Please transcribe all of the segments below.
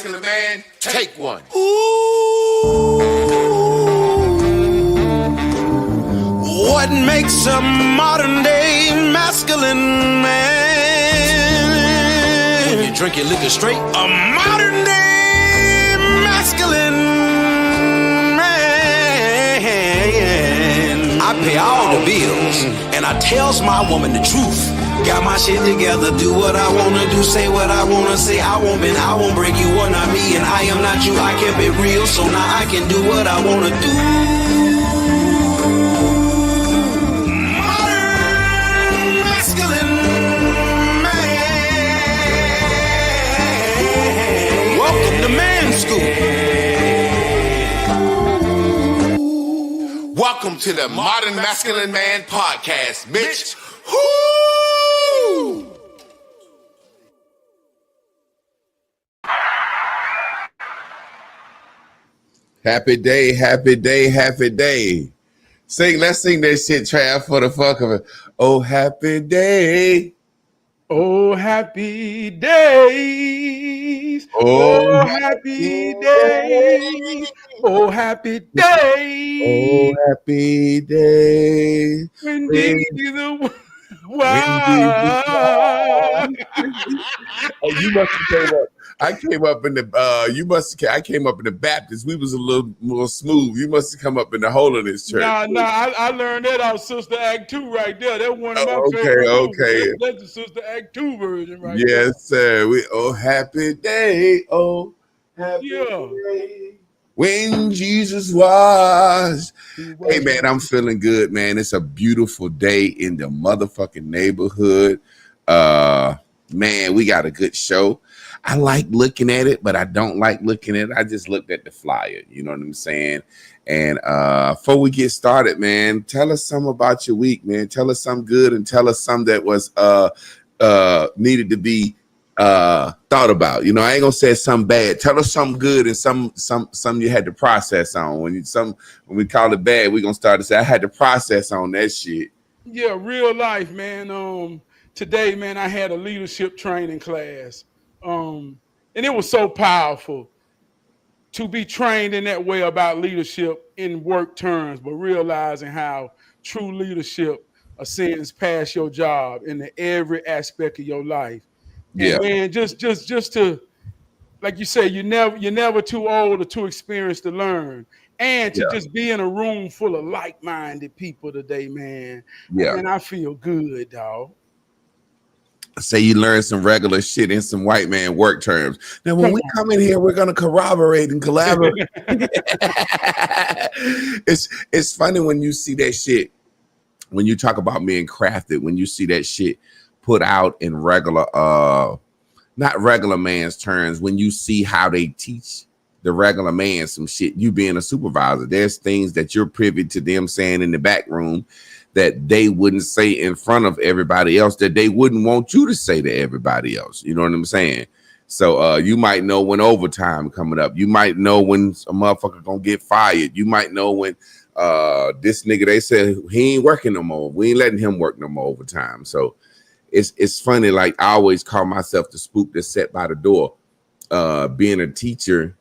masculine man, take one. Ooh, what makes a modern day masculine man? When you drink your liquor straight, a modern day masculine man. I pay all the bills, and I tells my woman the truth. Got my shit together, do what I wanna do, say what I wanna say. I won't bend, I won't break, you are not me, and I am not you. I kept it real, so now I can do what I wanna do. Modern masculine man. Welcome to Man School. Welcome to the Modern Masculine Man Podcast, bitch. Woo! Happy day, happy day, happy day. Let's sing that shit, Trab, for the fuck of it. Oh, happy day. Oh, happy days. Oh, happy days. Oh, happy days. Oh, happy day. When the wow. You must have came up. I came up in the I came up in the Baptist. We was a little more smooth. You must have come up in the holiness church. I learned that out Sister Act 2 right there. That's one of my favorite movies. That's the Sister Act 2 version right there. Yes, sir. Oh, happy day. Oh, happy day. When Jesus was. Hey, man, I'm feeling good, man. It's a beautiful day in the motherfucking neighborhood. Man, we got a good show. I like looking at it, but I don't like looking at it. I just looked at the flyer. You know what I'm saying? And before we get started, man, tell us something about your week, man. Tell us something good and tell us something that was needed to be thought about. You know, I ain't gonna say something bad. Tell us something good and some you had to process on. When we call it bad, we're gonna start to say I had to process on that shit. Yeah, real life, man. Today, man, I had a leadership training class. And it was so powerful to be trained in that way about leadership in work terms, but realizing how true leadership ascends past your job into every aspect of your life. Yeah, and just to, like you say, you're never too old or too experienced to learn, and to just be in a room full of like-minded people today, man. Yeah, and I feel good, dog. Say you learn some regular shit in some white man work terms. Now, when we come in here, we're gonna corroborate and collaborate. It's funny when you see that shit. When you talk about being crafted, when you see that shit put out in regular, not regular man's terms. When you see how they teach the regular man some shit, you being a supervisor, there's things that you're privy to them saying in the back room that they wouldn't say in front of everybody else, that they wouldn't want you to say to everybody else. You know what I'm saying? So you might know when overtime coming up. You might know when a motherfucker gonna get fired. You might know when this nigga, they said he ain't working no more. We ain't letting him work no more overtime. So it's funny. Like I always call myself the spook that's set by the door. Being a teacher,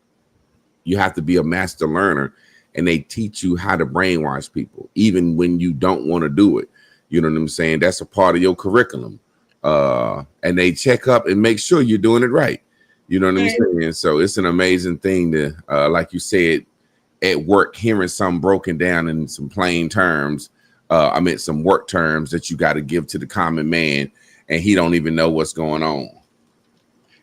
you have to be a master learner. And they teach you how to brainwash people, even when you don't want to do it. You know what I'm saying? That's a part of your curriculum. And they check up and make sure you're doing it right. You know what I'm saying? So it's an amazing thing to, like you said, at work, hearing something broken down in some plain terms. I meant some work terms that you got to give to the common man, and he don't even know what's going on.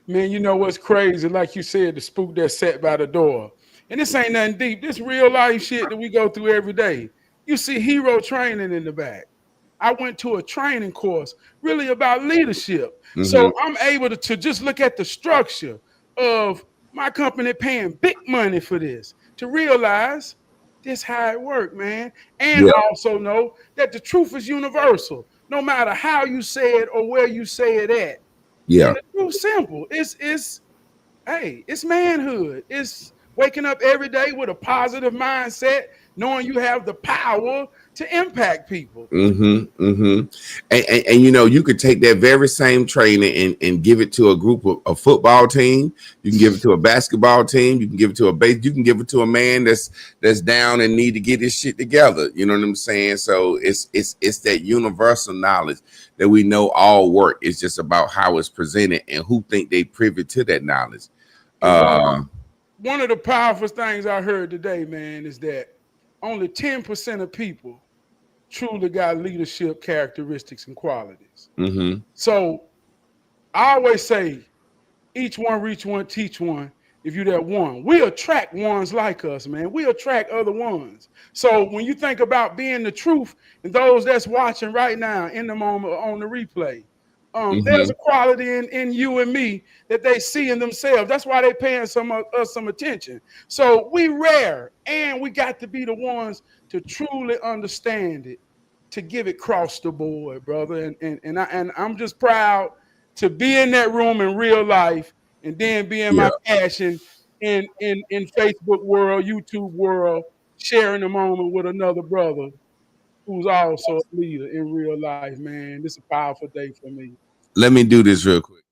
Man, you know what's crazy? Like you said, the spook that's sat by the door. And this ain't nothing deep. This real life shit that we go through every day. You see hero training in the back. I went to a training course really about leadership. Mm-hmm. So I'm able to just look at the structure of my company paying big money for this, to realize this how it works, man. And also know that the truth is universal, no matter how you say it or where you say it at. Yeah. And the truth's simple. It's manhood. It's Waking up every day with a positive mindset, knowing you have the power to impact people. And you know, you could take that very same training and give it to a group of a football team. You can give it to a basketball team. You can give it to a base. You can give it to a man that's down and need to get his shit together. You know what I'm saying? So it's that universal knowledge that we know all work. It's just about how it's presented and who think they privy to that knowledge. And one of the powerful things I heard today, man, is that only 10% of people truly got leadership characteristics and qualities. So I always say, each one, reach one, teach one. If you that one, we attract ones like us, man. We attract other ones. So when you think about being the truth, and those that's watching right now in the moment on the replay, there's a quality in you and me that they see in themselves. That's why they paying us some attention. So we rare, and we got to be the ones to truly understand it, to give it across the board, brother. And I'm just proud to be in that room in real life, and then be in my passion in Facebook world, YouTube world, sharing the moment with another brother who's also a leader in real life, man. This is a powerful day for me. Let me do this real quick.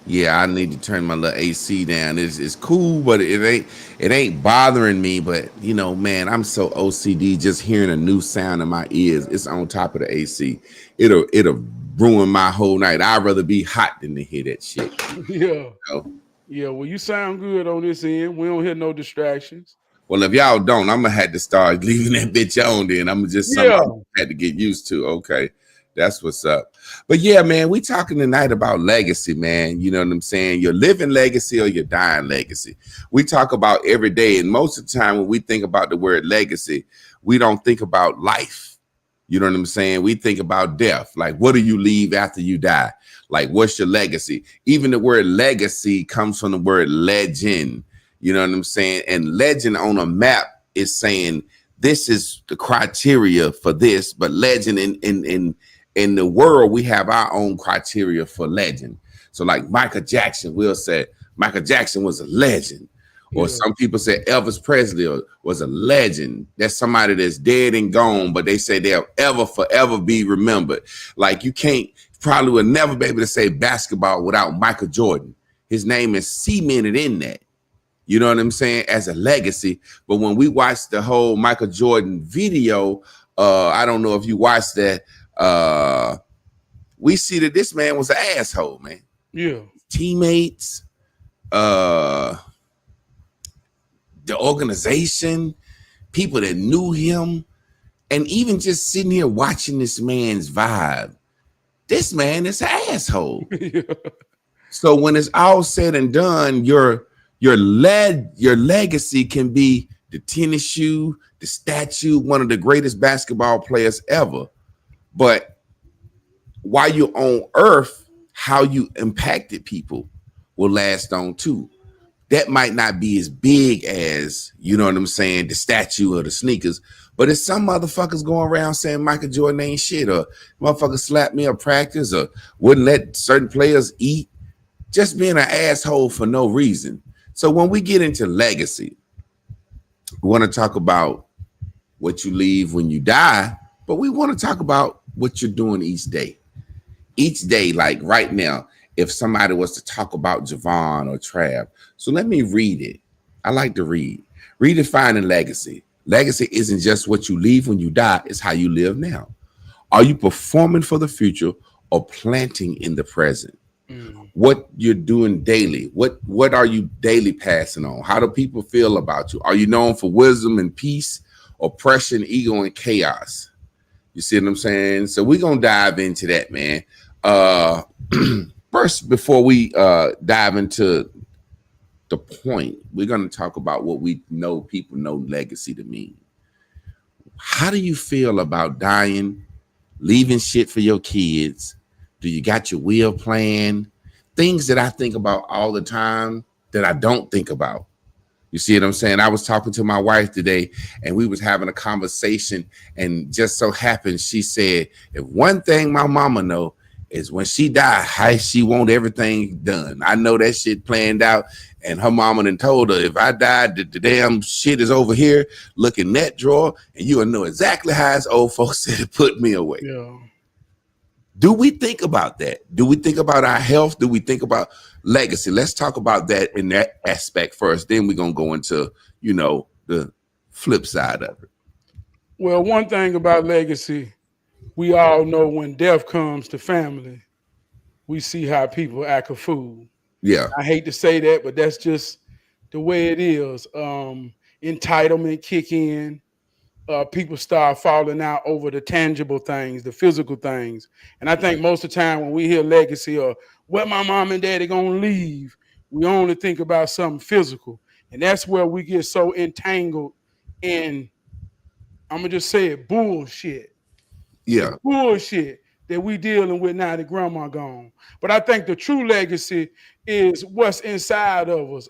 Yeah, I need to turn my little AC down. It's cool, but it ain't bothering me. But you know, man, I'm so OCD. Just hearing a new sound in my ears, it's on top of the AC. It'll ruin my whole night. I'd rather be hot than to hear that shit. Yeah. You know? Yeah, well, you sound good on this end. We don't hear no distractions. Well, if y'all don't, I'm gonna have to start leaving that bitch on. Then I'm just something I had to get used to. Okay, that's what's up. But yeah, man, we talking tonight about legacy, man. You know what I'm saying? Your living legacy or your dying legacy. We talk about every day, and most of the time when we think about the word legacy, we don't think about life. You know what I'm saying? We think about death. Like, what do you leave after you die? Like, what's your legacy? Even the word legacy comes from the word legend. You know what I'm saying? And legend on a map is saying this is the criteria for this, but legend in the world, we have our own criteria for legend. So like Michael Jackson, we'll say Michael Jackson was a legend. Or some people say Elvis Presley was a legend. That's somebody that's dead and gone, but they say they'll forever be remembered. Like you probably will never be able to say basketball without Michael Jordan. His name is cemented in that. You know what I'm saying? As a legacy. But when we watched the whole Michael Jordan video, I don't know if you watched that, we see that this man was an asshole, man. Yeah. Teammates, the organization, people that knew him, and even just sitting here watching this man's vibe, this man is an asshole. So when it's all said and done, your legacy can be the tennis shoe, the statue, one of the greatest basketball players ever. But while you're on earth, how you impacted people will last on too. That might not be as big as, you know what I'm saying, the statue or the sneakers, but it's some motherfuckers going around saying Michael Jordan ain't shit, or motherfuckers slapped me at practice, or wouldn't let certain players eat, just being an asshole for no reason. So when we get into legacy, we want to talk about what you leave when you die, but we want to talk about what you're doing each day. Each day, like right now, if somebody was to talk about Javon or Trab. So let me read it. I like to read. Redefining legacy. Legacy isn't just what you leave when you die, it's how you live now. Are you performing for the future or planting in the present? What you're doing daily. What are you daily passing on? How do people feel about you? Are you known for wisdom and peace, oppression, ego, and chaos? You see what I'm saying? So we're gonna dive into that, man. First, before we dive into the point, we're gonna talk about what we know people know legacy to mean. How do you feel about dying, leaving shit for your kids? Do you got your will plan? Things that I think about all the time that I don't think about. You see what I'm saying? I was talking to my wife today and we was having a conversation, and just so happened she said, if one thing my mama know is when she died, how she want everything done. I know that shit planned out, and her mama done told her, if I died, the damn shit is over here. Look in that drawer, and you'll know exactly how his old folks said to put me away. Yeah. Do we think about that? Do we think about our health? Do we think about legacy? Let's talk about that in that aspect first. Then we're going to go into, the flip side of it. Well, one thing about legacy, we all know when death comes to family, we see how people act a fool. Yeah. I hate to say that, but that's just the way it is. Entitlement kick in. People start falling out over the tangible things, the physical things. And I think most of the time when we hear legacy or what my mom and daddy gonna leave, we only think about something physical. And that's where we get so entangled in, I'm gonna just say it, bullshit. Yeah. The bullshit that we dealing with now that grandma gone. But I think the true legacy is what's inside of us.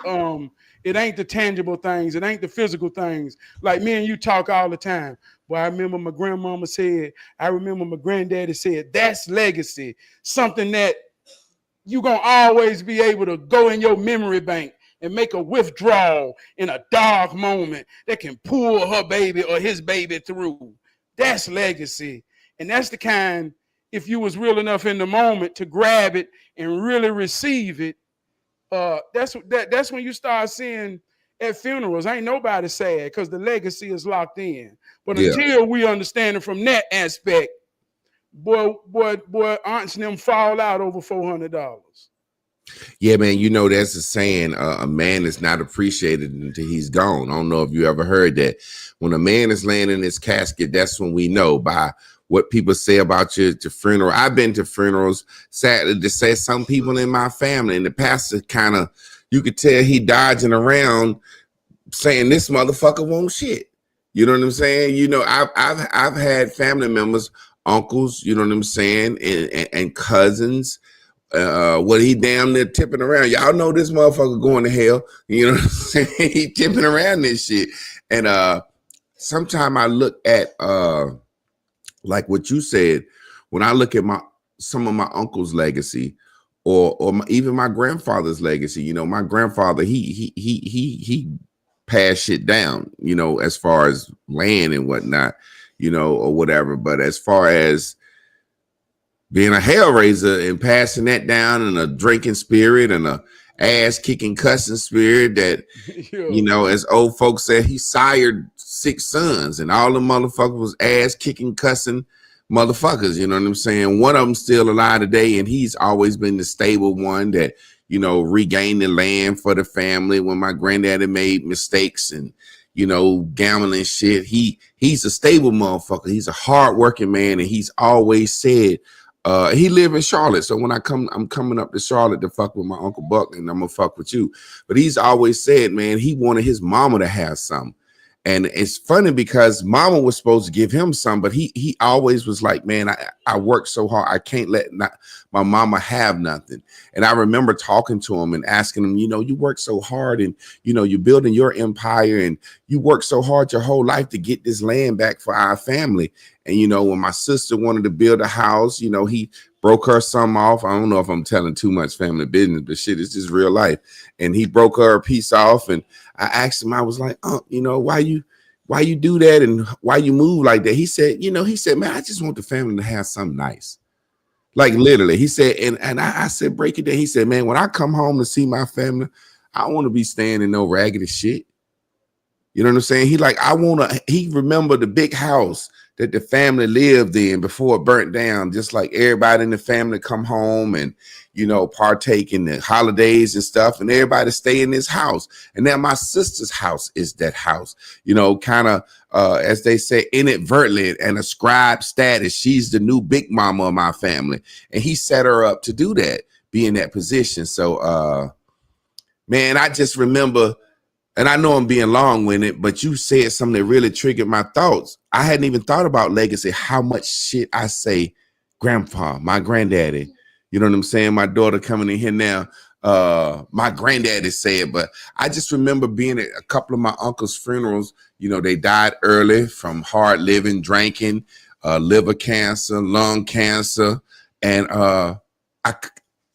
It ain't the tangible things. It ain't the physical things. Like me and you talk all the time. Well, I remember my grandmama said, I remember my granddaddy said, that's legacy. Something that you're going to always be able to go in your memory bank and make a withdrawal in a dark moment that can pull her baby or his baby through. That's legacy. And that's the kind, if you was real enough in the moment to grab it and really receive it, that's when you start seeing at funerals, ain't nobody sad because the legacy is locked in. But until we understand it from that aspect, boy, aunts and them fall out over $400. Yeah, man, there's a saying, a man is not appreciated until he's gone. I don't know if you ever heard that. When a man is laying in his casket, that's when we know by what people say about your funeral. I've been to funerals, sadly to say, some people in my family, and the pastor kind of, you could tell he dodging around saying this motherfucker won't shit. You know what I'm saying? I've had family members, uncles, you know what I'm saying, and cousins. What he damn near tipping around. Y'all know this motherfucker going to hell. You know what I'm saying? He tipping around this shit. And sometimes I look at like what you said, when I look at some of my uncle's legacy, or even my grandfather's legacy. My grandfather, he passed shit down, as far as land and whatnot, or whatever. But as far as being a hellraiser and passing that down, and a drinking spirit and a ass kicking cussing spirit that, as old folks said, he sired 6 sons, and all the motherfuckers was ass kicking cussing motherfuckers. You know what I'm saying? One of them still alive today, and he's always been the stable one that, regained the land for the family when my granddaddy made mistakes and, gambling shit. He's a stable motherfucker. He's a hardworking man, and he's always said, he live in Charlotte. So when I'm coming up to Charlotte to fuck with my Uncle Buck, and I'm gonna fuck with you. But he's always said, man, he wanted his mama to have something. And it's funny because mama was supposed to give him some, but he always was like, man, I work so hard. I can't let my mama have nothing. And I remember talking to him and asking him, you work so hard, and, you're building your empire, and you work so hard your whole life to get this land back for our family. And, when my sister wanted to build a house, he broke her some off. I don't know if I'm telling too much family business, but shit, it's just real life. And he broke her a piece off. And I asked him, I was like, why you do that, and why you move like that? He said, man, I just want the family to have something nice. Like literally, he said, and I said, break it down. He said, man, when I come home to see my family, I don't want to be staying in no raggedy shit. You know what I'm saying? He remembered the big house that the family lived in before it burnt down, just like everybody in the family come home and, partake in the holidays and stuff, and everybody stay in this house. And now my sister's house is that house, kind of, as they say, inadvertently, and ascribe status. She's the new big mama of my family. And he set her up to do that, be in that position. So, man, I just remember, and I know I'm being long-winded, but you said something that really triggered my thoughts. I hadn't even thought about legacy, how much shit I say, grandpa, my granddaddy. You know what I'm saying? My daughter coming in here now, my granddaddy said, but I just remember being at a couple of my uncle's funerals. They died early from hard living, drinking, liver cancer, lung cancer. And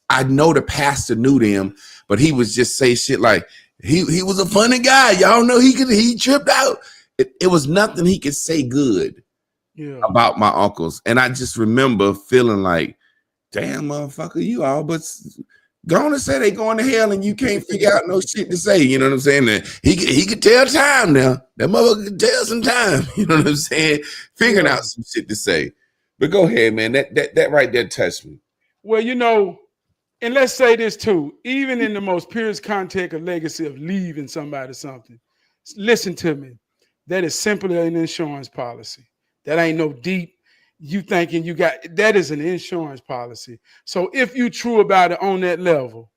I know the pastor knew them, but he was just say shit like he was a funny guy. Y'all know he tripped out. It was nothing he could say good about my uncles. And I just remember feeling like, damn, motherfucker, you all but go on and say they going to hell and you can't figure out no shit to say. You know what I'm saying? And he could tell time now. That motherfucker could tell some time. You know what I'm saying? Figuring out some shit to say. But go ahead, man. That right there touched me. Well, you know, and let's say this too, even in the most purest context of legacy of leaving somebody something, listen to me. That is simply an insurance policy. That ain't no deep, you thinking you got, that is an insurance policy. So if you true about it on that level,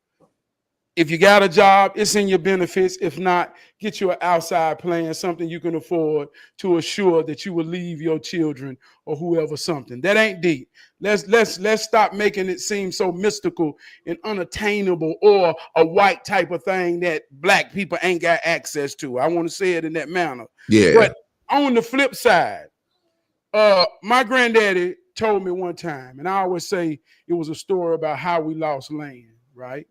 if you got a job, it's in your benefits. If not, get you an outside plan, something you can afford to assure that you will leave your children or whoever something. That ain't deep. Let's stop making it seem so mystical and unattainable or a white type of thing that black people ain't got access to. I want to say it in that manner. Yeah. But on the flip side, my granddaddy told me one time, and I always say it was a story about how we lost land, right?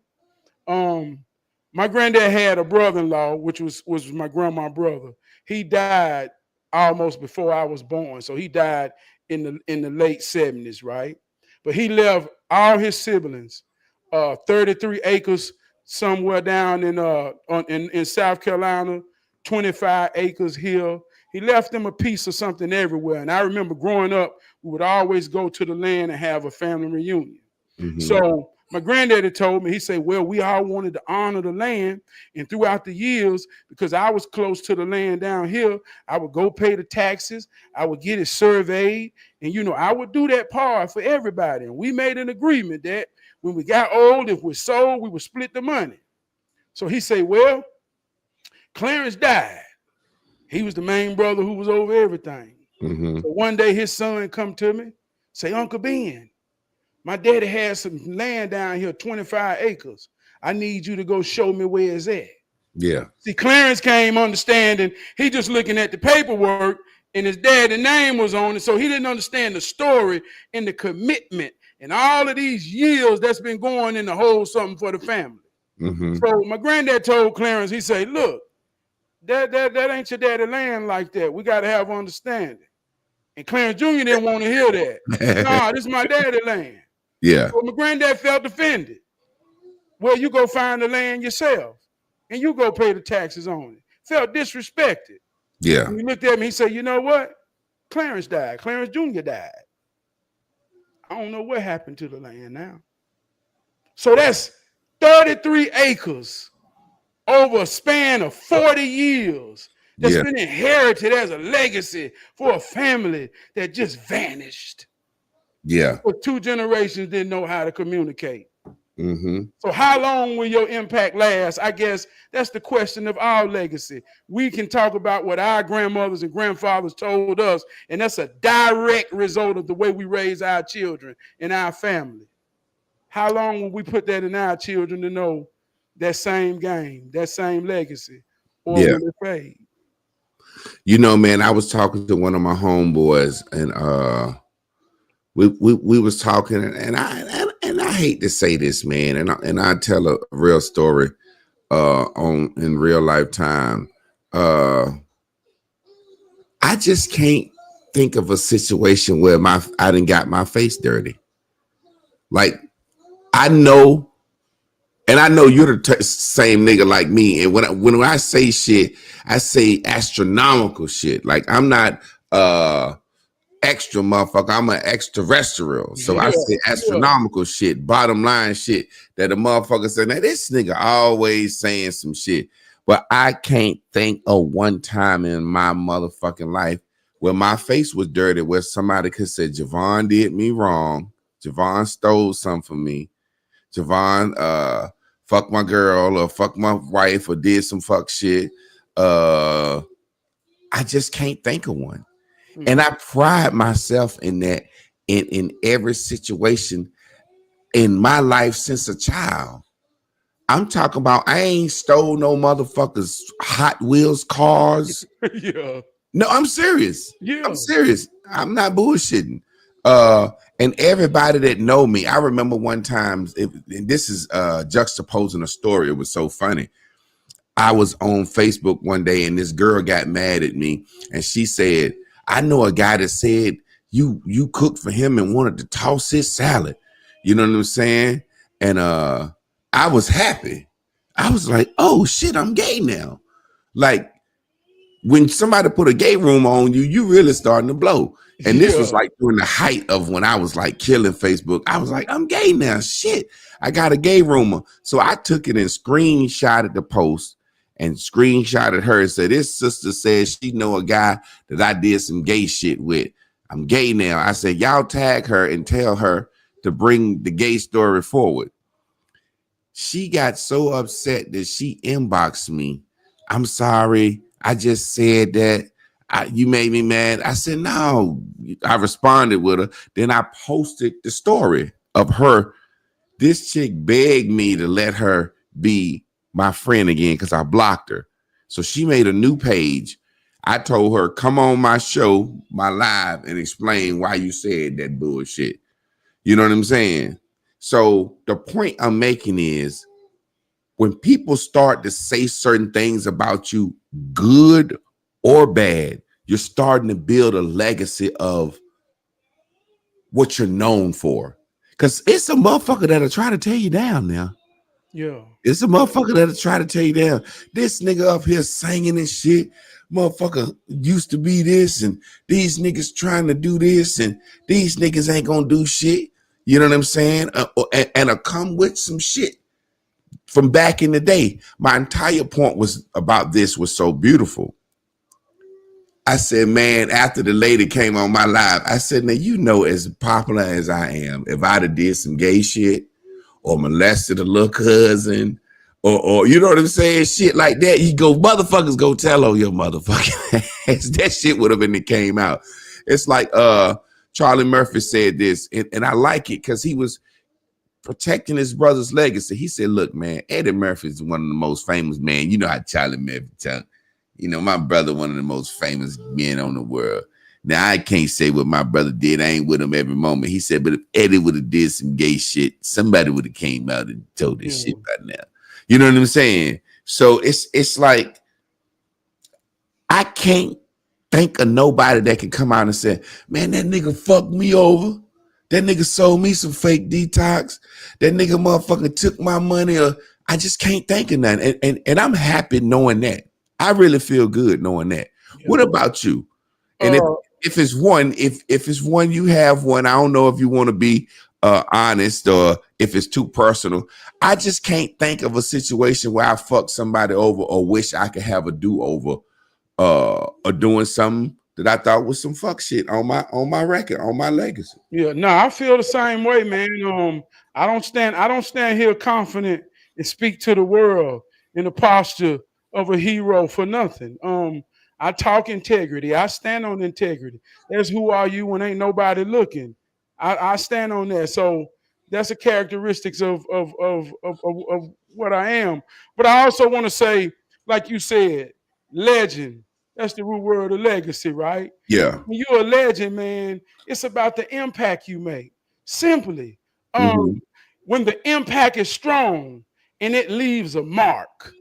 My granddad had a brother-in-law, which was my grandma's brother. He died almost before I was born. So he died in the late 70s, right? But he left all his siblings 33 acres somewhere down in South Carolina, 25 acres here. He left them a piece of something everywhere. And I remember growing up, we would always go to the land and have a family reunion. Mm-hmm. So my granddaddy told me, he said, well, we all wanted to honor the land. And throughout the years, because I was close to the land down here, I would go pay the taxes. I would get it surveyed. And, you know, I would do that part for everybody. And we made an agreement that when we got old, if we sold, we would split the money. So he said, well, Clarence died. He was the main brother who was over everything. Mm-hmm. So one day his son come to me, say, Uncle Ben, my daddy has some land down here, 25 acres. I need you to go show me where it's at. Yeah. See, Clarence came understanding. He just looking at the paperwork and his daddy's name was on it. So he didn't understand the story and the commitment and all of these years that's been going in to hold something for the family. Mm-hmm. So my granddad told Clarence, he said, look, that ain't your daddy land like that. We got to have understanding. And Clarence Jr. didn't want to hear that. Nah, this is my daddy land. Yeah. So my granddad felt offended. Well, you go find the land yourself and you go pay the taxes on it. Felt disrespected. Yeah. And he looked at me, he said, you know what? Clarence died. Clarence Jr. died. I don't know what happened to the land now. So that's 33 acres over a span of 40 years that's been inherited as a legacy for a family that just vanished. Yeah. For 2 generations didn't know how to communicate. Mm-hmm. So how long will your impact last? I guess that's the question of our legacy. We can talk about what our grandmothers and grandfathers told us, and that's a direct result of the way we raise our children and our family. How long will we put that in our children to know that same game, that same legacy, or will it fade? You know, man, I was talking to one of my homeboys, and we was talking, and I hate to say this, man, and I tell a real story in real life time. I just can't think of a situation where I done got my face dirty. Like, I know, and I know you're the same nigga like me. And when I say shit, I say astronomical shit. Like, I'm not extra motherfucker. I'm an extraterrestrial. So I say astronomical shit, bottom line shit that a motherfucker say, now this nigga always saying some shit. But I can't think of one time in my motherfucking life where my face was dirty, where somebody could say, Javon did me wrong. Javon stole something from me. Javon fuck my girl or fuck my wife or did some fuck shit. I just can't think of one. And I pride myself in that in every situation in my life since a child. I'm talking about I ain't stole no motherfuckers Hot Wheels cars. Yeah. No, I'm serious. Yeah. I'm serious. I'm not bullshitting. And everybody that know me, I remember one time, and this is juxtaposing a story. It was so funny. I was on Facebook one day and this girl got mad at me and she said, I know a guy that said you cooked for him and wanted to toss his salad. You know what I'm saying? And I was happy. I was like, oh shit, I'm gay now. Like, when somebody put a gay room on you, you really starting to blow. And this was like during the height of when I was like killing Facebook. I was like, I'm gay now. Shit, I got a gay rumor. So I took it and screenshotted the post and screenshotted her and said, this sister says she know a guy that I did some gay shit with. I'm gay now. I said, y'all tag her and tell her to bring the gay story forward. She got so upset that she inboxed me. I'm sorry. I just said that you made me mad. I said, no. I responded with her. Then I posted the story of her. This chick begged me to let her be my friend again because I blocked her. So she made a new page. I told her, come on my show, my live, and explain why you said that bullshit. You know what I'm saying? So the point I'm making is, when people start to say certain things about you, good or bad, you're starting to build a legacy of what you're known for. Because it's a motherfucker that'll try to tear you down now. Yeah. It's a motherfucker that'll try to tear you down. This nigga up here singing and shit. Motherfucker used to be this, and these niggas trying to do this, and these niggas ain't gonna do shit. You know what I'm saying? And come with some shit from back in the day. My entire point was about this was so beautiful. I said, man, after the lady came on my live, I said, now, you know, as popular as I am, if I'd have did some gay shit or molested a little cousin or you know what I'm saying, shit like that, you go, motherfuckers go tell on your motherfucking ass. That shit would have been, it came out. It's like Charlie Murphy said this, and I like it because he was protecting his brother's legacy. He said, look, man, Eddie Murphy is one of the most famous men. You know how Charlie Murphy talk. You know, my brother, one of the most famous men on the world. Now, I can't say what my brother did. I ain't with him every moment. He said, but if Eddie would have did some gay shit, somebody would have came out and told this shit by now. You know what I'm saying? So it's like, I can't think of nobody that can come out and say, man, that nigga fucked me over. That nigga sold me some fake detox. That nigga motherfucker took my money. Or I just can't think of nothing. And I'm happy knowing that. I really feel good knowing that. Yeah. What about you? And if it's one, if it's one, you have one. I don't know if you want to be honest or if it's too personal. I just can't think of a situation where I fucked somebody over or wish I could have a do-over or doing something that I thought was some fuck shit on my record, on my legacy. Yeah, no, I feel the same way, man. I don't stand here confident and speak to the world in the posture of a hero for nothing. I talk integrity. I stand on integrity. That's who are you when ain't nobody looking. I stand on that. So that's the characteristics of what I am. But I also want to say, like you said, legend. That's the root word of legacy, right? Yeah. When you're a legend, man, it's about the impact you make. Simply. When the impact is strong and it leaves a mark,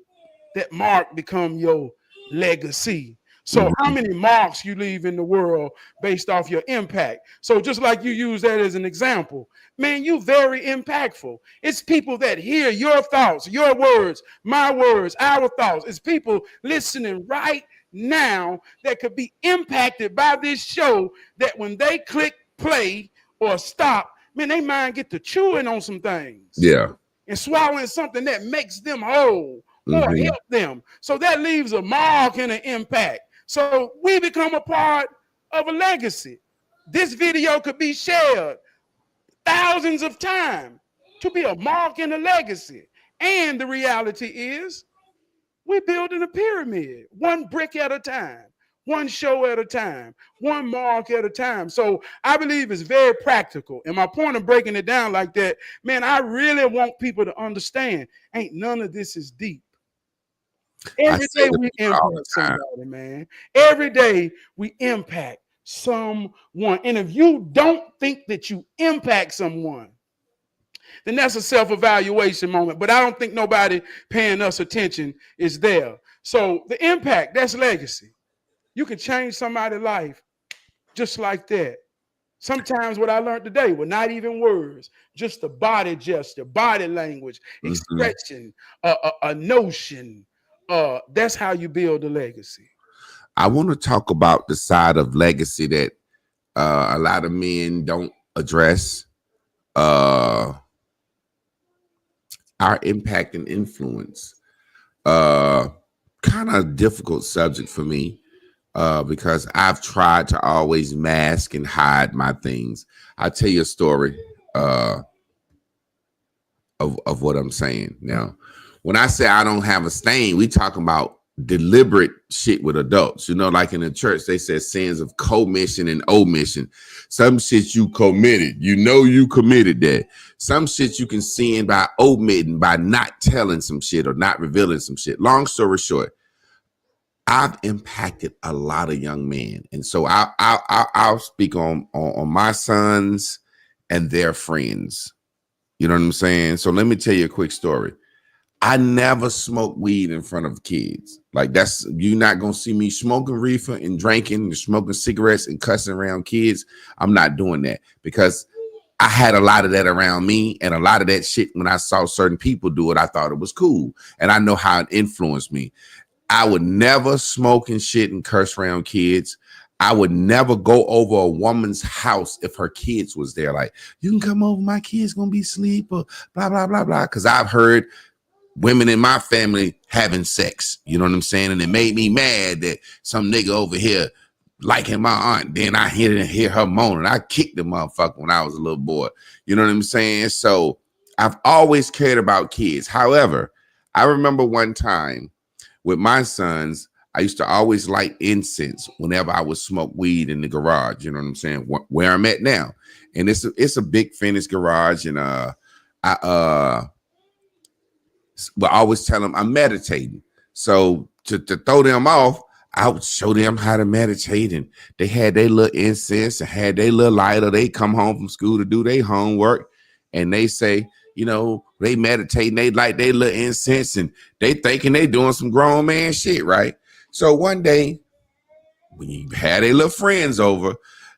that mark become your legacy. So how many marks you leave in the world based off your impact? So just like you use that as an example, man, you very impactful. It's people that hear your thoughts, your words, my words, our thoughts. It's people listening right now that could be impacted by this show, that when they click play or stop, man, they mind get to chewing on some things. Yeah. And swallowing something that makes them whole or help them. So that leaves a mark and an impact. So we become a part of a legacy. This video could be shared thousands of times to be a mark and a legacy. And the reality is, we're building a pyramid, one brick at a time, one show at a time, one mark at a time. So I believe it's very practical. And my point of breaking it down like that, man, I really want people to understand, ain't none of this is deep. Every day we impact somebody, man. Every day we impact someone. And if you don't think that you impact someone, then that's a self-evaluation moment. But I don't think nobody paying us attention is there. So the impact, that's legacy. You can change somebody's life just like that. Sometimes what I learned today were not even words, just the body gesture, body language, expression, a notion. That's how you build a legacy. I want to talk about the side of legacy that a lot of men don't address. Our impact and influence. Kind of difficult subject for me. Because I've tried to always mask and hide my things. I'll tell you a story of what I'm saying. Now, when I say I don't have a stain, we talking about deliberate shit with adults. You know, like in the church, they said sins of commission and omission. Some shit you committed. You know you committed that. Some shit you can sin by omitting, by not telling some shit or not revealing some shit. Long story short, I've impacted a lot of young men, and so I'll speak on my sons and their friends. You know what I'm saying? So let me tell you a quick story. I never smoke weed in front of kids. Like you're not gonna see me smoking reefer and drinking and smoking cigarettes and cussing around kids. I'm not doing that because I had a lot of that around me, and a lot of that shit when I saw certain people do it, I thought it was cool, and I know how it influenced me. I would never smoke and shit and curse around kids. I would never go over a woman's house if her kids was there. Like, you can come over, my kid's gonna be asleep, or blah, blah, blah, blah. Because I've heard women in my family having sex. You know what I'm saying? And it made me mad that some nigga over here liking my aunt. Then I hear her moaning. I kicked the motherfucker when I was a little boy. You know what I'm saying? So I've always cared about kids. However, I remember one time with my sons, I used to always light incense whenever I would smoke weed in the garage. You know what I'm saying? Where I'm at now, and it's a big finished garage, and I always tell them I'm meditating. So to throw them off, I would show them how to meditate, and they had their little incense and had their little lighter. They come home from school to do their homework, and they say, you know, they meditate and they light their little incense and they thinking they doing some grown man shit, right? So one day, when you had their little friends over,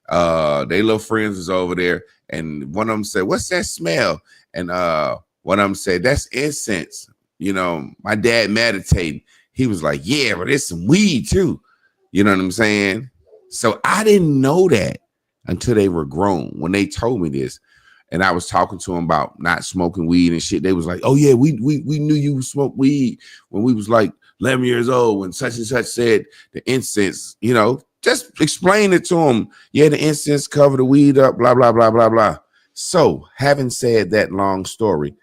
their little friends was over there, and one of them said, "What's that smell?" And one of them said, "That's incense. You know, my dad meditating." He was like, "Yeah, but it's some weed too." You know what I'm saying? So I didn't know that until they were grown when they told me this. And I was talking to them about not smoking weed and shit. They was like, "Oh yeah, we knew you smoked weed when we was like 11 years old when such and such said the incense." You know, just explain it to them. Yeah, the incense cover the weed up, blah, blah, blah, blah, blah. So having said that long story,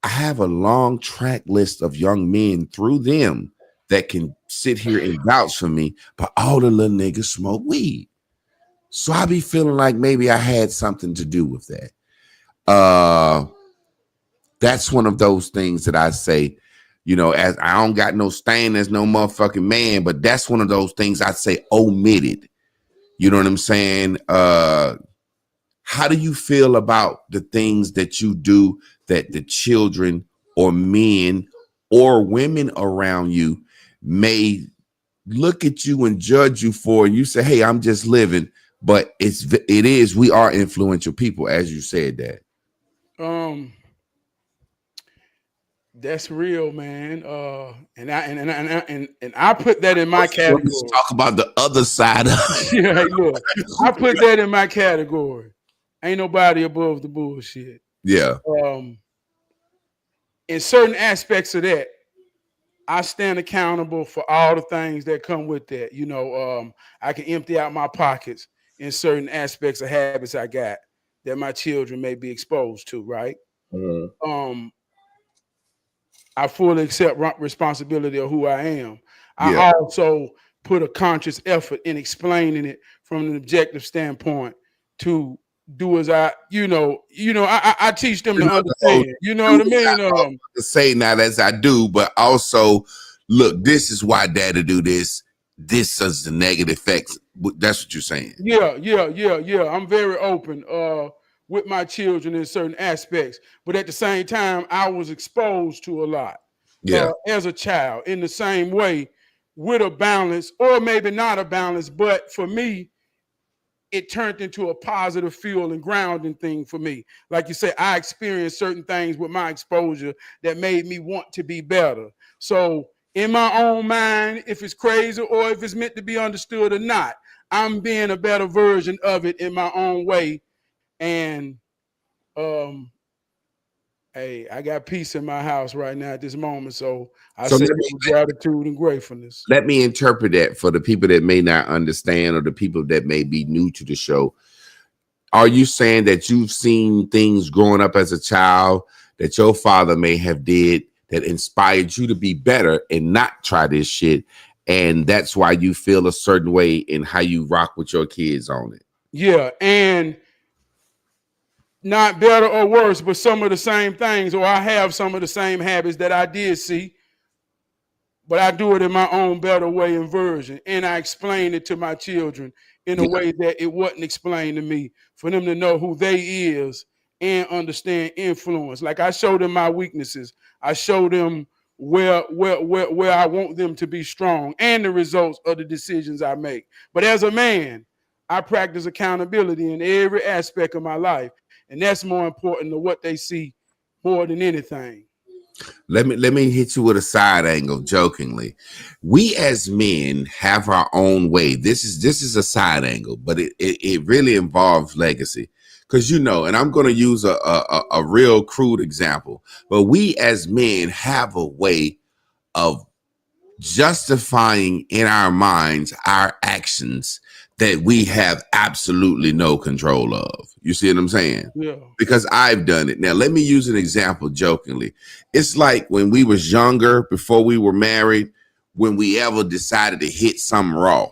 I have a long track list of young men through them that can sit here and vouch for me, but all the little niggas smoke weed. So I be feeling like maybe I had something to do with that. That's one of those things that I say, you know, as I don't got no stain as no motherfucking man, but that's one of those things I say omitted. You know what I'm saying? How do you feel about the things that you do that the children or men or women around you may look at you and judge you for? You say, "Hey, I'm just living," but we are influential people, as you said that. That's real, man. And I put that in my category. Let's talk about the other side of it. Yeah, hey, look, I put that in my category. Ain't nobody above the bullshit. Yeah. In certain aspects of that, I stand accountable for all the things that come with that. You know, I can empty out my pockets in certain aspects of habits I got that my children may be exposed to, right? Mm-hmm. I fully accept responsibility of who I am. I also put a conscious effort in explaining it from an objective standpoint to do as I teach them to understand. You know what I mean? To say not as I do, but also look, this is why daddy do this. This is the negative effects. That's what you're saying. Yeah. I'm very open with my children in certain aspects, but at the same time, I was exposed to a lot Yeah. as a child in the same way, with a balance, or maybe not a balance, but for me, it turned into a positive feel and grounding thing for me. Like you said, I experienced certain things with my exposure that made me want to be better. So in my own mind, if it's crazy or if it's meant to be understood or not, I'm being a better version of it in my own way. And um, hey, I got peace in my house right now at this moment. So I So say that with gratitude and gratefulness. let me interpret that for the people that may not understand or the people that may be new to the show. Are you saying that you've seen things growing up as a child that your father may have did that inspired you to be better and not try this shit, and that's why you feel a certain way in how you rock with your kids on it? Yeah, and not better or worse, but some of the same things, or I have some of the same habits that I did see, but I do it in my own better way and version. And I explain it to my children in a Yeah. way that it wasn't explained to me, for them to know who they is and understand influence. Like I show them my weaknesses. I show them where I want them to be strong and the results of the decisions I make. But as a man, I practice accountability in every aspect of my life. And that's more important than what they see more than anything. Let me hit you with a side angle, jokingly. We as men have our own way. This is a side angle, but it really involves legacy. Because and I'm going to use a real crude example, but we as men have a way of justifying in our minds our actions that we have absolutely no control of. You see what I'm saying? Yeah. Because I've done it. Now, let me use an example jokingly. It's like when we was younger, before we were married, when we ever decided to hit some raw,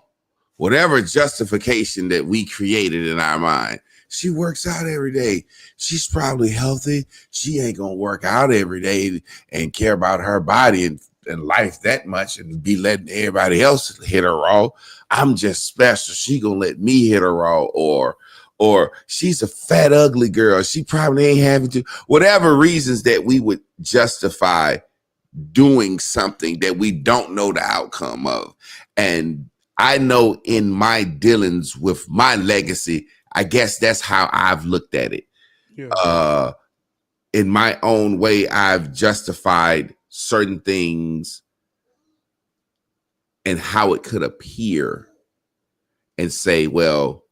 whatever justification that we created in our mind. She works out every day. She's probably healthy. She ain't gonna work out every day and care about her body and life that much and be letting everybody else hit her raw. I'm just special. She gonna let me hit her raw, or she's a fat, ugly girl. She probably ain't having to. Whatever reasons that we would justify doing something that we don't know the outcome of. And I know in my dealings with my legacy, I guess that's how I've looked at it. Yeah. In my own way, I've justified certain things and how it could appear and say, well,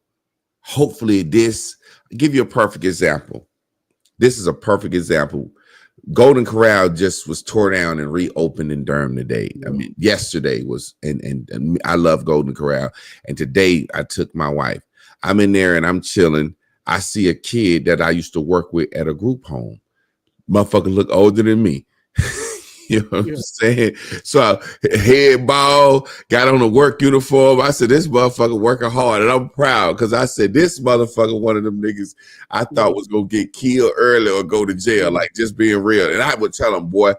hopefully this. I'll give you a perfect example. This is a perfect example. Golden Corral just was tore down and reopened in Durham today. I mean, yesterday was, and I love Golden Corral. And today I took my wife. I'm in there and I'm chilling. I see a kid that I used to work with at a group home. Motherfucker look older than me. You know what I'm saying? So head ball, got on a work uniform. I said, this motherfucker working hard, and I'm proud because I said this motherfucker, one of them niggas I thought was gonna get killed early or go to jail, like just being real. And I would tell him, boy,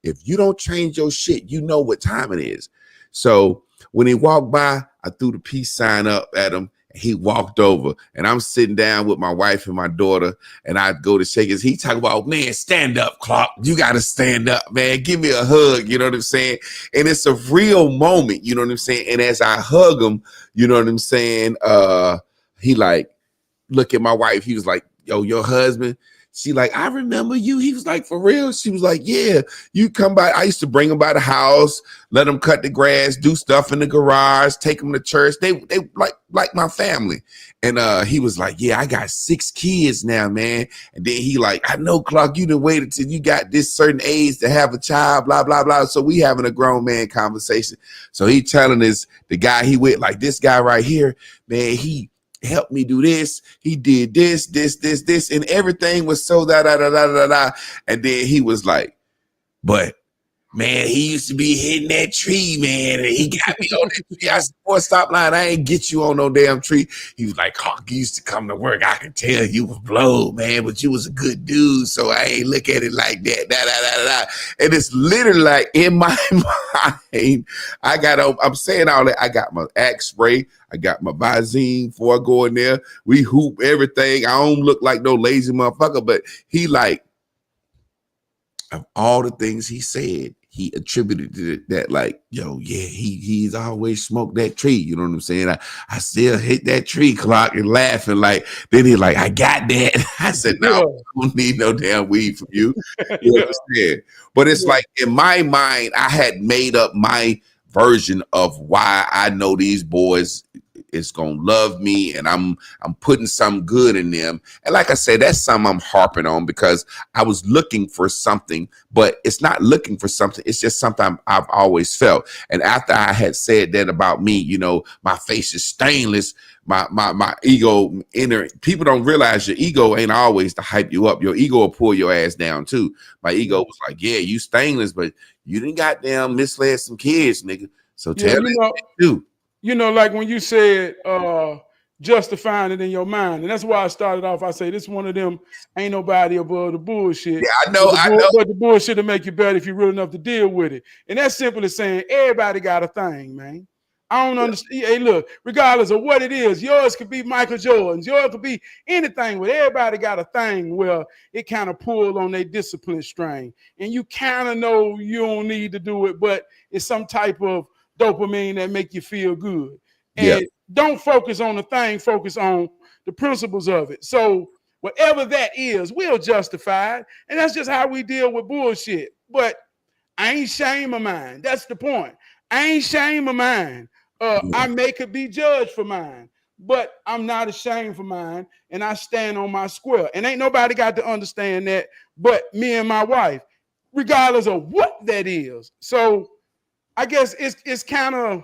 if you don't change your shit, you know what time it is. So when he walked by, I threw the peace sign up at him. He walked over and I'm sitting down with my wife and my daughter and I go to shake his. He talk about, man, stand up, Clark. You got to stand up, man. Give me a hug. You know what I'm saying? And it's a real moment. You know what I'm saying? And as I hug him, you know what I'm saying? He like, look at my wife. He was like, yo, your husband. She like, I remember you. He was like, for real? She was like, yeah, you come by. I used to bring him by the house, let him cut the grass, do stuff in the garage, take him to church. They like my family. And he was like, yeah, I got 6 kids now, man. And then he like, I know, Clark, you done waited till you got this certain age to have a child, blah, blah, blah. So we having a grown man conversation. So he telling the guy he with, like, this guy right here, man, he helped me do this. He did this, and everything was so da. And then he was like, but man, he used to be hitting that tree, man, and he got me on that tree. I said, boy, stop lying. I ain't get you on no damn tree. He was like, Hawk, you used to come to work. I can tell you was blown, man, but you was a good dude, so I ain't look at it like that. Da, da, da, da. And it's literally like in my mind, I'm saying all that. I got my Axe spray. I got my Visine before I go in there. We hoop everything. I don't look like no lazy motherfucker, but he like, of all the things he said, he attributed to that like, yo, yeah, he's always smoked that tree. You know what I'm saying? I still hit that tree clock and laughing like, then he like, I got that. I said, no, I don't need no damn weed from you. You understand? But it's like in my mind, I had made up my version of why I know these boys is gonna love me, and I'm putting some good in them. And like I said, that's something I'm harping on because I was looking for something, but it's not looking for something. It's just something I've always felt. And after I had said that about me, you know, my face is stainless. My ego inner people don't realize your ego ain't always to hype you up. Your ego will pull your ass down too. My ego was like, yeah, you stainless, but you didn't goddamn misled some kids, nigga. So tell me what you do. You know, like when you said justifying it in your mind, and that's why I started off. I say this one of them ain't nobody above the bullshit. Yeah, I know. But the bullshit will make you better if you're real enough to deal with it. And that's simply saying everybody got a thing, man. I don't understand. Hey, look, regardless of what it is, yours could be Michael Jordan's, yours could be anything, but everybody got a thing where it kind of pull on their discipline string. And you kind of know you don't need to do it, but it's some type of dopamine that make you feel good. And don't focus on the thing, focus on the principles of it. So whatever that is, we'll justify it. And that's just how we deal with bullshit. But I ain't shame of mine. That's the point. I ain't shame of mine. I may could be judged for mine, but I'm not ashamed for mine, and I stand on my square. And ain't nobody got to understand that but me and my wife, regardless of what that is. So I guess it's kind of,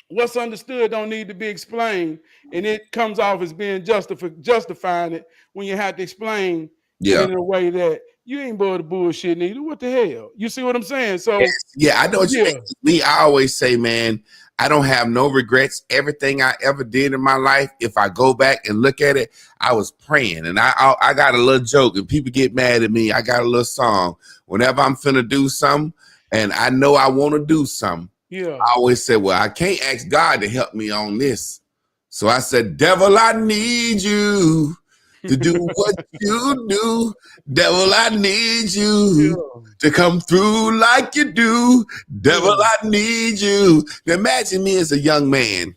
what's understood don't need to be explained, and it comes off as being justifying it when you have to explain it in a way that you ain't above the bullshit neither. What the hell? You see what I'm saying? So I know what you mean. Me, I always say, man, I don't have no regrets. Everything I ever did in my life, if I go back and look at it, I was praying. And I got a little joke, and people get mad at me. I got a little song. Whenever I'm finna do something, and I know I want to do something, I always say, well, I can't ask God to help me on this. So I said, devil, I need you to do what you do. Devil, I need you to come through like you do. Devil, I need you. Now imagine me as a young man.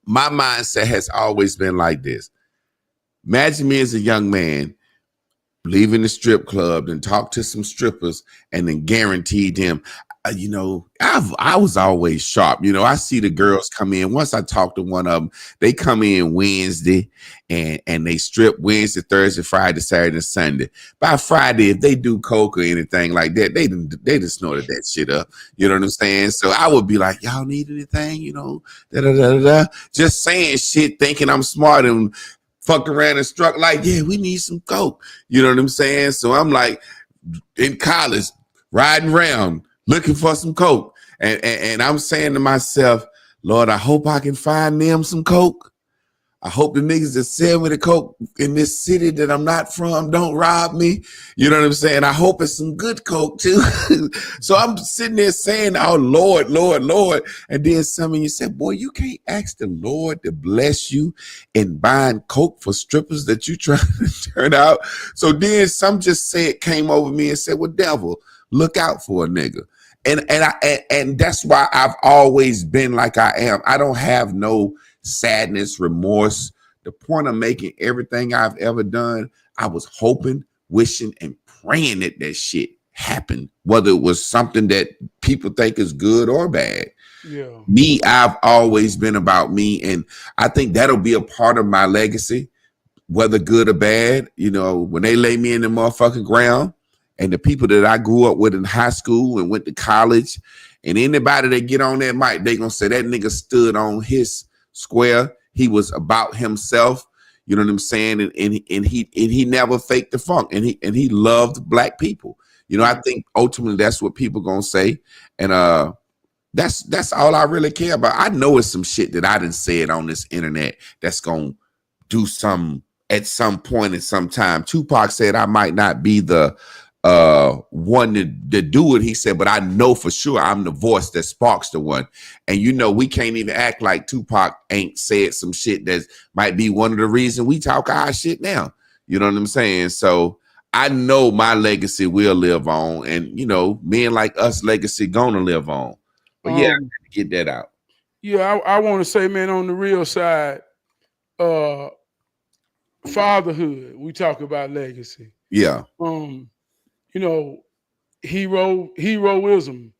My mindset has always been like this. Imagine me as a young man leaving the strip club and talk to some strippers and then guaranteed them, I was always sharp. You know, I see the girls come in. Once I talk to one of them, they come in Wednesday and they strip Wednesday, Thursday, Friday, Saturday, and Sunday. By Friday, if they do coke or anything like that, they just snorted that shit up. You know what I'm saying? So I would be like, y'all need anything? You know, just saying shit, thinking I'm smart and fucked around and struck like, yeah, we need some coke. You know what I'm saying? So I'm like in college, riding around, looking for some coke. And I'm saying to myself, Lord, I hope I can find them some coke. I hope the niggas that sell me the coke in this city that I'm not from don't rob me. You know what I'm saying? I hope it's some good coke too. So I'm sitting there saying, oh, Lord, Lord, Lord. And then some of you said, boy, you can't ask the Lord to bless you in buying coke for strippers that you trying to turn out. So then some just came over me and said, well, devil, look out for a nigga. And that's why I've always been like I am. I don't have no sadness, remorse. The point of making everything I've ever done, I was hoping, wishing, and praying that shit happened, whether it was something that people think is good or bad. Me, I've always been about me, and I think that'll be a part of my legacy, whether good or bad. You know, when they lay me in the motherfucking ground, and the people that I grew up with in high school and went to college, and anybody that get on that mic, they gonna say that nigga stood on his square. He was about himself. You know what I'm saying? And he never faked the funk, and he loved black people. You know, I think ultimately that's what people gonna say, and that's all I really care about. I know it's some shit that I didn't say it on this internet that's gonna do some at some point at some time. Tupac said I might not be the one to do it. He said, but I know for sure I'm the voice that sparks the one. And you know, we can't even act like Tupac ain't said some shit that might be one of the reasons we talk our shit now. You know what I'm saying? So I know my legacy will live on, and you know, men like us legacy gonna live on. But yeah, I had to get that out. Yeah, I want to say, man, on the real side, fatherhood, we talk about legacy. Yeah. You know, heroism.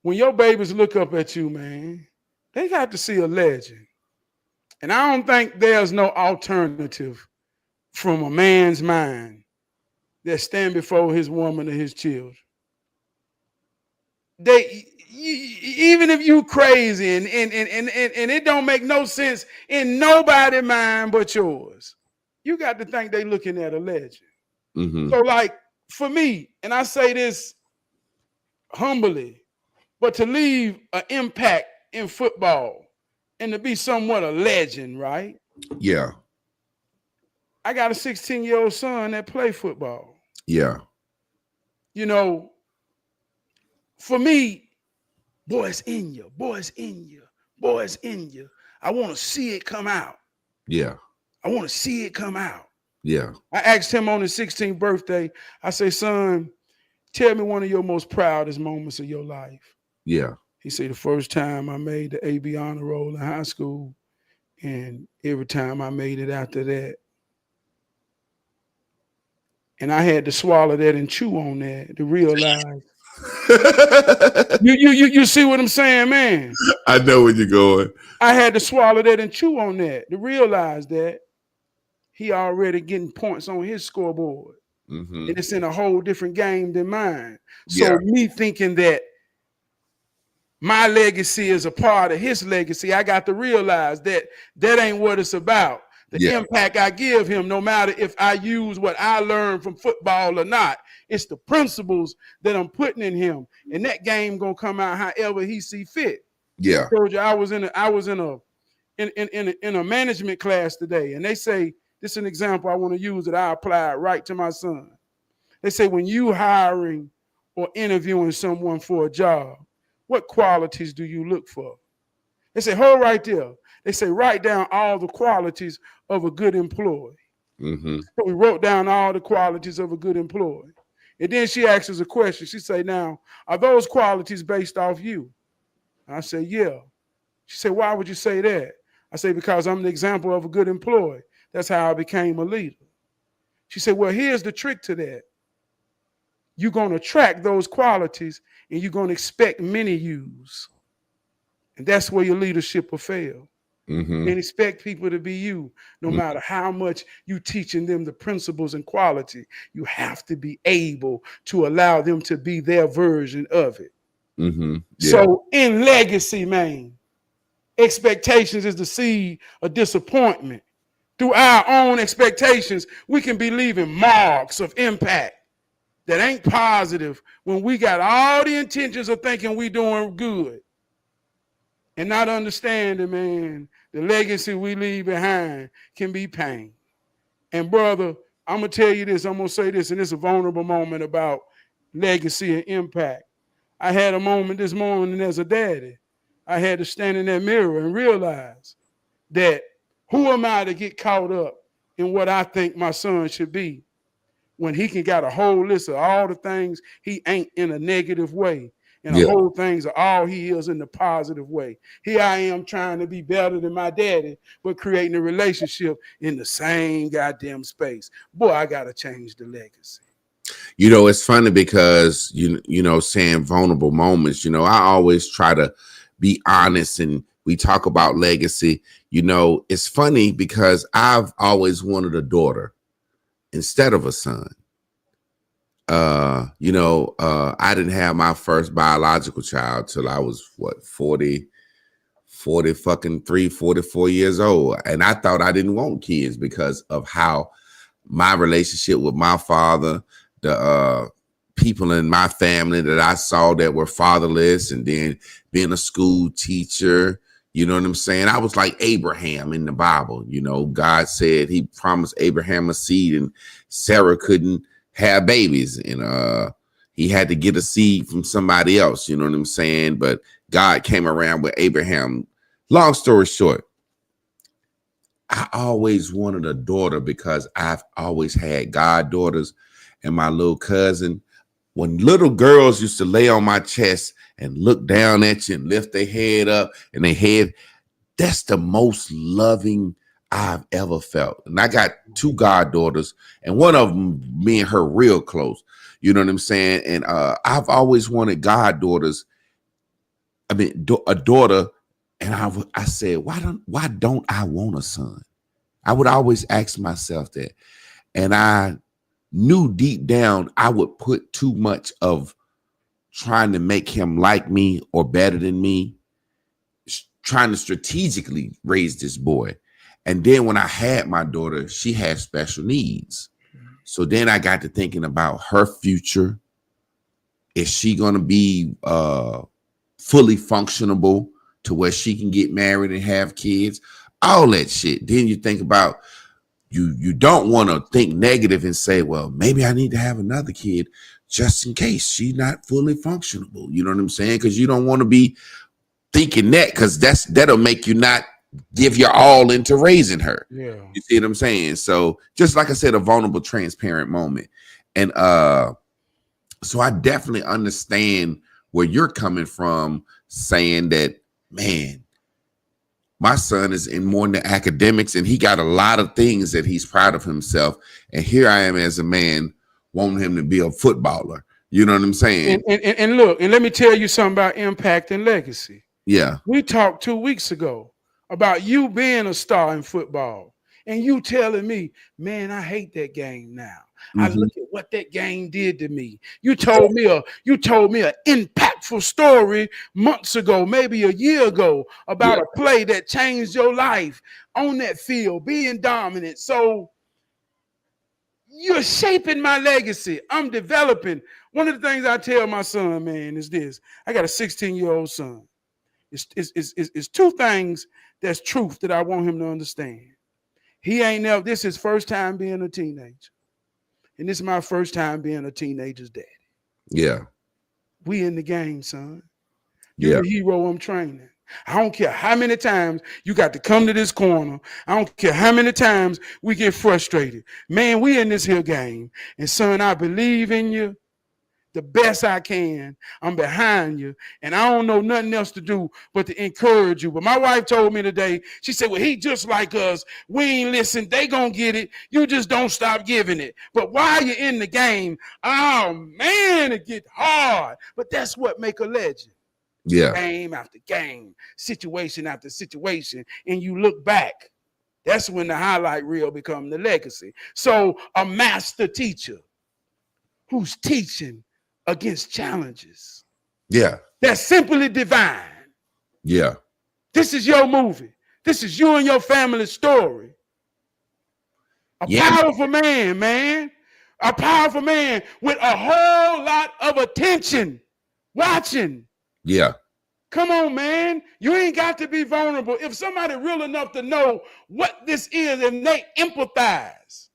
When your babies look up at you, man, they got to see a legend. And I don't think there's no alternative from a man's mind that stand before his woman or his children. Even if you crazy and it don't make no sense in nobody's mind but yours, you got to think they looking at a legend. Mm-hmm. So like for me, and I say this humbly, but to leave an impact in football and to be somewhat a legend, right? Yeah. I got a 16-year-old son that play football. Yeah. You know, for me, boys in you, boys in you, boys in you. I want to see it come out. Yeah. I want to see it come out. Yeah. I asked him on his 16th birthday, I say, son, tell me one of your most proudest moments of your life. Yeah. He said, the first time I made the AB honor roll in high school, and every time I made it after that. And I had to swallow that and chew on that to realize. You see what I'm saying, man? I know where you're going. I had to swallow that and chew on that to realize that he already getting points on his scoreboard. Mm-hmm. And it's in a whole different game than mine. So me thinking that my legacy is a part of his legacy, I got to realize that that ain't what it's about. The impact I give him, no matter if I use what I learned from football or not, it's the principles that I'm putting in him, and that game gonna come out however he see fit. Yeah, I told you I was in a management class today, and they say this is an example I want to use that I apply right to my son. They say when you hiring or interviewing someone for a job, what qualities do you look for? They say, hold right there. They say, write down all the qualities of a good employee. Mm-hmm. So we wrote down all the qualities of a good employee. And then she asks us a question. She say, now, are those qualities based off you? I say, yeah. She said, why would you say that? I say, because I'm the example of a good employee. That's how I became a leader. She said, well, here's the trick to that. You're going to track those qualities and you're going to expect many use. And that's where your leadership will fail. Mm-hmm. And expect people to be you, no matter how much you teaching them the principles and quality. You have to be able to allow them to be their version of it. Mm-hmm. Yeah. So in legacy, man, expectations is the seed of disappointment. Through our own expectations, we can be leaving marks of impact that ain't positive when we got all the intentions of thinking we doing good. And not understanding, man, the legacy we leave behind can be pain. And brother, I'm going to tell you this, I'm going to say this, and it's a vulnerable moment about legacy and impact. I had a moment this morning as a daddy. I had to stand in that mirror and realize that who am I to get caught up in what I think my son should be when he can got a whole list of all the things he ain't in a negative way. And the whole things are all he is in the positive way. Here I am trying to be better than my daddy, but creating a relationship in the same goddamn space. Boy, I got to change the legacy. You know, it's funny because, you know, saying vulnerable moments, you know, I always try to be honest, and we talk about legacy. You know, it's funny because I've always wanted a daughter instead of a son. You know, I didn't have my first biological child till I was 45 44 years old. And I thought I didn't want kids because of how my relationship with my father, the people in my family that I saw that were fatherless, and then being a school teacher, you know what I'm saying? I was like Abraham in the Bible. You know, God said he promised Abraham a seed, and Sarah couldn't have babies, and he had to get a seed from somebody else, you know what I'm saying? But God came around with Abraham. Long story short, I always wanted a daughter because I've always had goddaughters, and my little cousin, when little girls used to lay on my chest and look down at you and lift their head up and their head, that's the most loving I've ever felt. And I got two goddaughters, and one of them, me and her real close. You know what I'm saying? And I've always wanted goddaughters. I mean, a daughter. And I said, why don't I want a son? I would always ask myself that. And I knew deep down I would put too much of trying to make him like me or better than me, trying to strategically raise this boy. And then when I had my daughter, she had special needs. So then I got to thinking about her future. Is she going to be fully functionable to where she can get married and have kids? All that shit. Then you think about, you don't want to think negative and say, well, maybe I need to have another kid just in case she's not fully functionable. You know what I'm saying? Because you don't want to be thinking that, because that'll make you not give your all into raising her. Yeah. You see what I'm saying? So just like I said, a vulnerable, transparent moment. And so I definitely understand where you're coming from, saying that, man, my son is in more than academics, and he got a lot of things that he's proud of himself. And here I am as a man wanting him to be a footballer. You know what I'm saying? And look, and let me tell you something about impact and legacy. Yeah. We talked 2 weeks ago about you being a star in football, and you telling me, man, I hate that game now. I look at what that game did to me. You told me an impactful story months ago, maybe a year ago, about a play that changed your life on that field, being dominant. So you're shaping my legacy. I'm developing. One of the things I tell my son, man, is this. I got a 16-year-old son. It's two things that's truth that I want him to understand. He ain't never, this is his first time being a teenager. And this is my first time being a teenager's daddy. Yeah. We in the game, son. You're the hero I'm training. I don't care how many times you got to come to this corner. I don't care how many times we get frustrated. Man, we in this here game. And son, I believe in you the best I can. I'm behind you. And I don't know nothing else to do but to encourage you. But my wife told me today, she said, well, he just like us. We ain't listen. They gonna get it. You just don't stop giving it. But while you're in the game, oh, man, it get hard. But that's what make a legend. Yeah. Game after game, situation after situation. And you look back. That's when the highlight reel become the legacy. So a master teacher who's teaching against challenges. Yeah. That's simply divine. Yeah. This is your movie. This is you and your family's story. A powerful man, man. A powerful man with a whole lot of attention watching. Yeah. Come on, man. You ain't got to be vulnerable. If somebody real enough to know what this is and they empathize,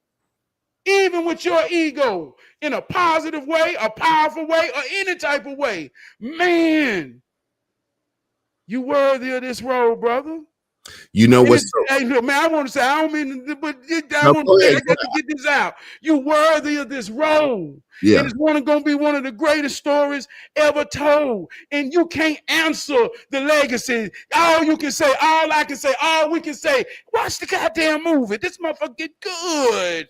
even with your ego, in a positive way, a powerful way, or any type of way, man, you worthy of this role, brother. You know what's hey, look, man, I want to say, I don't mean, but I want to say, I got to get this out. You worthy of this role. Yeah. And it's going to be one of the greatest stories ever told. And you can't answer the legacy. All you can say, all I can say, all we can say, watch the goddamn movie. This motherfucker good.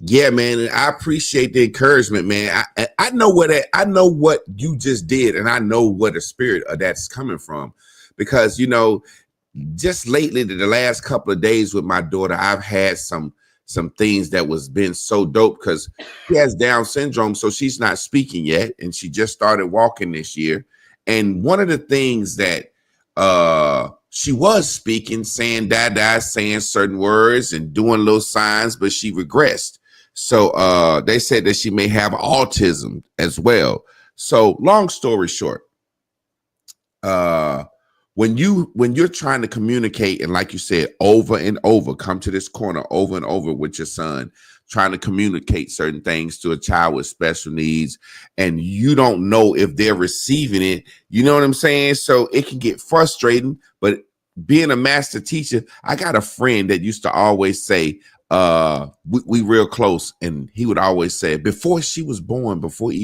Yeah, man, and I appreciate the encouragement, man. I know what you just did, and I know where the spirit of that's coming from, because just lately, the last couple of days with my daughter, I've had some things that was been so dope, because she has Down syndrome, so she's not speaking yet, and she just started walking this year. And one of the things that she was speaking, saying dada, saying certain words and doing little signs, but she regressed. So they said that she may have autism as well. So long story short, when you're trying to communicate, and like you said, over and over, come to this corner over and over with your son, trying to communicate certain things to a child with special needs, and you don't know if they're receiving it, you know what I'm saying? So it can get frustrating. But being a master teacher, I got a friend that used to always say, we real close, and he would always say, before she was born, before he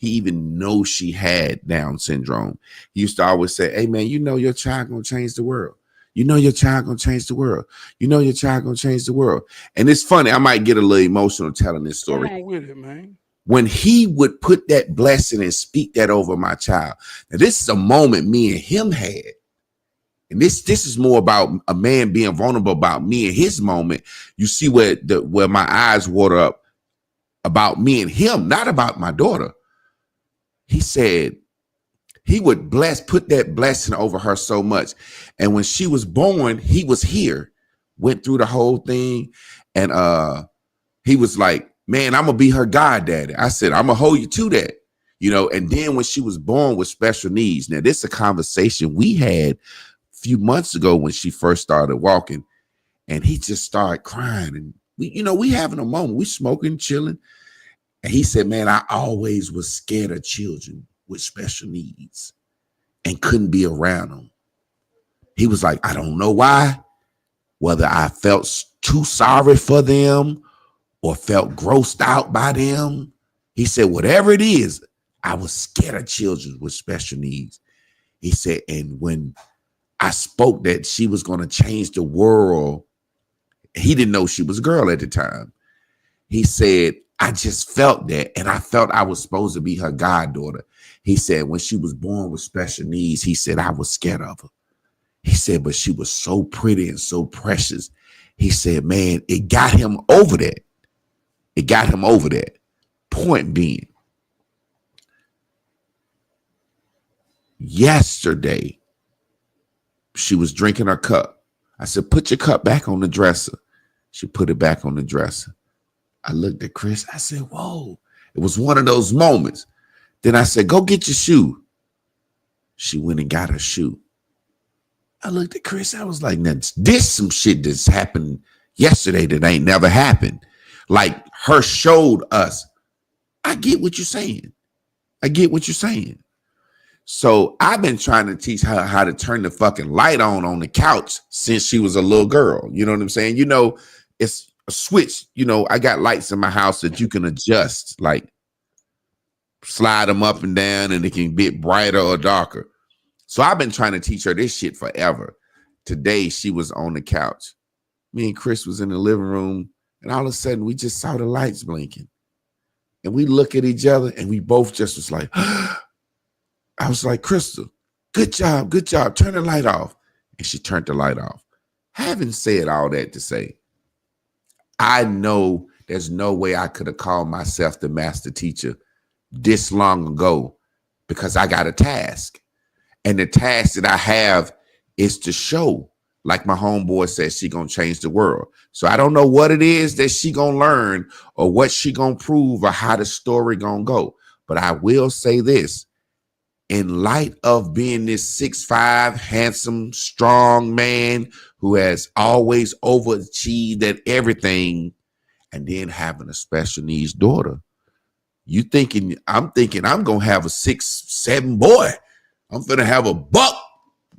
even knows she had Down syndrome, he used to always say, hey man, you know your child gonna change the world. You know your child gonna change the world. You know your child gonna change the world. And it's funny, I might get a little emotional telling this story. Come on with it, man. When he would put that blessing and speak that over my child. Now this is a moment me and him had. And this is more about a man being vulnerable about me and his moment. You see where my eyes water up about me and him, not about my daughter. He said he would put that blessing over her so much. And when she was born, he was here, went through the whole thing. And he was like, man, I'm gonna be her goddaddy. I said, I'm gonna hold you to that. You know, and then when she was born with special needs, now this is a conversation we had few months ago when she first started walking, and he just started crying, and we having a moment, we smoking, chilling, and he said, man, I always was scared of children with special needs and couldn't be around them. He was like, I don't know why, whether I felt too sorry for them or felt grossed out by them. He said, whatever it is, I was scared of children with special needs. He said, and when I spoke that she was going to change the world, he didn't know she was a girl at the time. He said, I just felt that, and I felt I was supposed to be her goddaughter. He said, when she was born with special needs, he said, I was scared of her. He said, but she was so pretty and so precious. He said, man, it got him over that. It got him over that. Point being, yesterday, she was drinking her cup. I said, put your cup back on the dresser. She put it back on the dresser. I looked at Chris. I said, whoa. It was one of those moments. Then I said, go get your shoe. She went and got her shoe. I looked at Chris. I was like, now, this some shit that's happened yesterday that ain't never happened. Like her showed us. I get what you're saying. I get what you're saying. So I've been trying to teach her how to turn the fucking light on the couch since she was a little girl. You know what I'm saying? You know, it's a switch. You know, I got lights in my house that you can adjust, like slide them up and down, and it can get brighter or darker. So I've been trying to teach her this shit forever. Today, she was on the couch. Me and Chris was in the living room, and all of a sudden, we just saw the lights blinking. And we look at each other, and we both just was like, I was like, Crystal, good job, turn the light off. And she turned the light off. Having said all that to say, I know there's no way I could have called myself the master teacher this long ago, because I got a task. And the task that I have is to show, like my homeboy says, she gonna change the world. So I don't know what it is that she gonna learn or what she gonna prove or how the story gonna go. But I will say this. In light of being this 6'5", handsome, strong man who has always overachieved at everything, and then having a special needs daughter, I'm thinking I'm gonna have a 6'7" boy. I'm finna have a buck.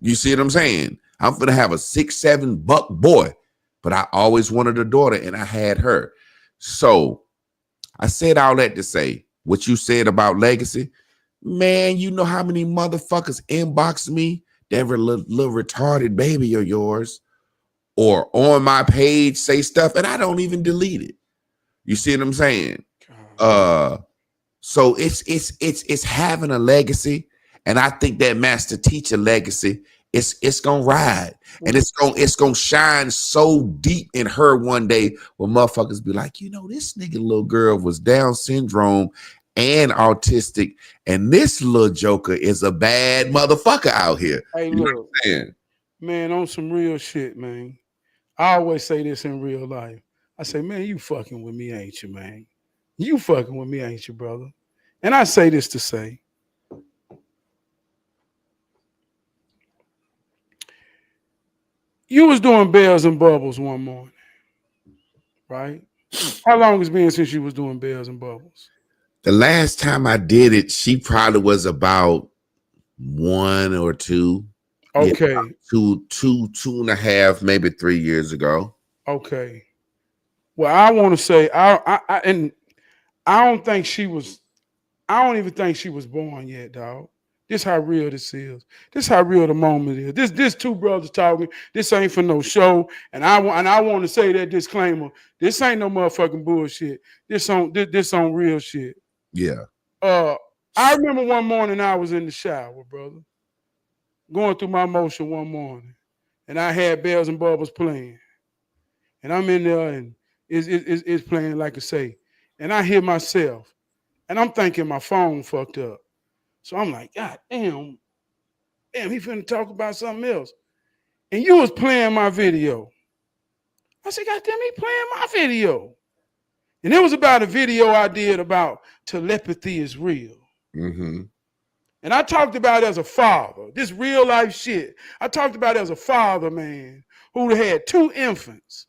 You see what I'm saying? I'm finna have a 6'7" buck boy. But I always wanted a daughter, and I had her. So I said all that to say what you said about legacy. Man, you know how many motherfuckers inbox me that little retarded baby of yours, or on my page say stuff, and I don't even delete it. You see what I'm saying? So it's having a legacy, and I think that master teacher legacy it's gonna ride, and it's gonna shine so deep in her one day where motherfuckers be like, you know, this nigga little girl was Down syndrome, and autistic, and this little joker is a bad motherfucker out here. Hey, You know look, what I'm saying? man, on some real shit, man. I always say this in real life. I say, man, you fucking with me, ain't you, man? You fucking with me, ain't you, brother? And I say this to say, you was doing bells and bubbles one morning, right? How long it's been since you was doing bells and bubbles? The last time I did it, she probably was about 1 or 2. Yeah, Okay, two and a half, maybe 3 years ago. okay. Well, I want to say, and I don't think she was. I don't even think she was born yet, dog. This how real this is. This how real the moment is. This two brothers talking. This ain't for no show. And I want to say that disclaimer. This ain't no motherfucking bullshit. This on real shit. Yeah. I remember one morning I was in the shower, brother, going through my motion one morning, and I had bells and bubbles playing, and I'm in there and it's playing like I say, and I hear myself, and I'm thinking my phone fucked up. So I'm like, God damn, he finna talk about something else. And you was playing my video. I said, God damn, he playing my video. And it was about a video I did about telepathy is real. Mm-hmm. And I talked about it as a father, this real life shit. I talked about it as a father, man, who had 2 infants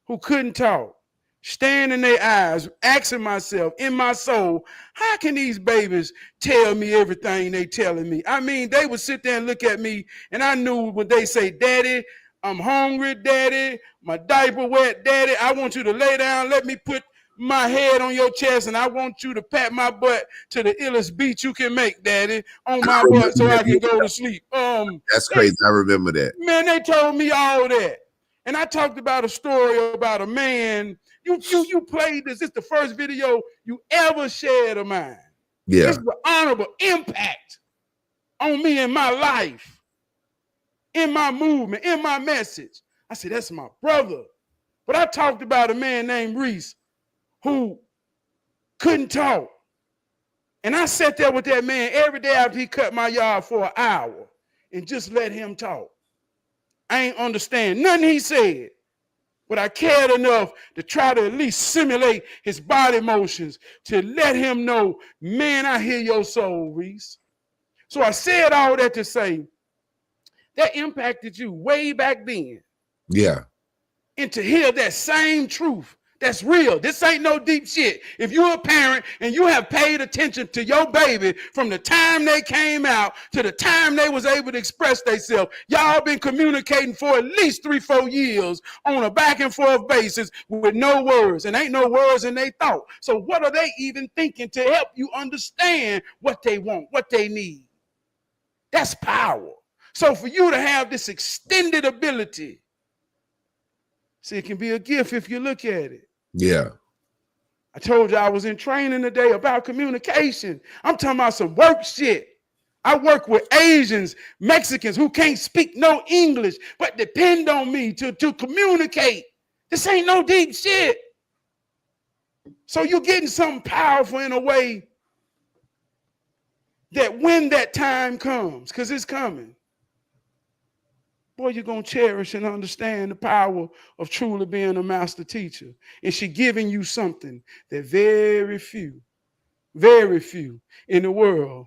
who couldn't talk, staring in their eyes, asking myself in my soul, how can these babies tell me everything they telling me? I mean, they would sit there and look at me, and I knew when they say, Daddy, I'm hungry, Daddy, my diaper wet, Daddy, I want you to lay down, let me put my head on your chest, and I want you to pat my butt to the illest beat you can make, Daddy, on my butt so I can go to sleep. That's crazy. I remember that. Man, they told me all that. And I talked about a story about a man. You played this. It's the first video you ever shared of mine. Yeah. This is an honorable impact on me in my life, in my movement, in my message. I said, that's my brother. But I talked about a man named Reese who couldn't talk. And I sat there with that man every day after he cut my yard for an hour and just let him talk. I ain't understand nothing he said, but I cared enough to try to at least simulate his body motions to let him know, man, I hear your soul, Reese. So I said all that to say that impacted you way back then. Yeah. And to hear that same truth, that's real. This ain't no deep shit. If you're a parent and you have paid attention to your baby from the time they came out to the time they was able to express themselves, y'all been communicating for at least 3-4 years on a back and forth basis with no words, and ain't no words in their thought. So what are they even thinking to help you understand what they want, what they need? That's power. So for you to have this extended ability, see, it can be a gift if you look at it. Yeah. I told you I was in training today about communication. I'm talking about some work shit. I work with Asians, Mexicans who can't speak no English, but depend on me to communicate. This ain't no deep shit. So you're getting something powerful in a way that when that time comes, because it's coming, boy, you're going to cherish and understand the power of truly being a master teacher. And she giving you something that very few in the world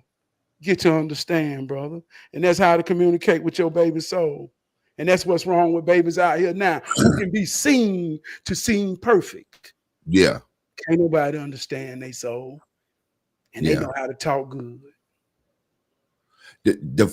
get to understand, brother. And that's how to communicate with your baby soul. And that's what's wrong with babies out here now. You can be seen to seem perfect. Yeah. Can't nobody understand their soul. And they know how to talk good. The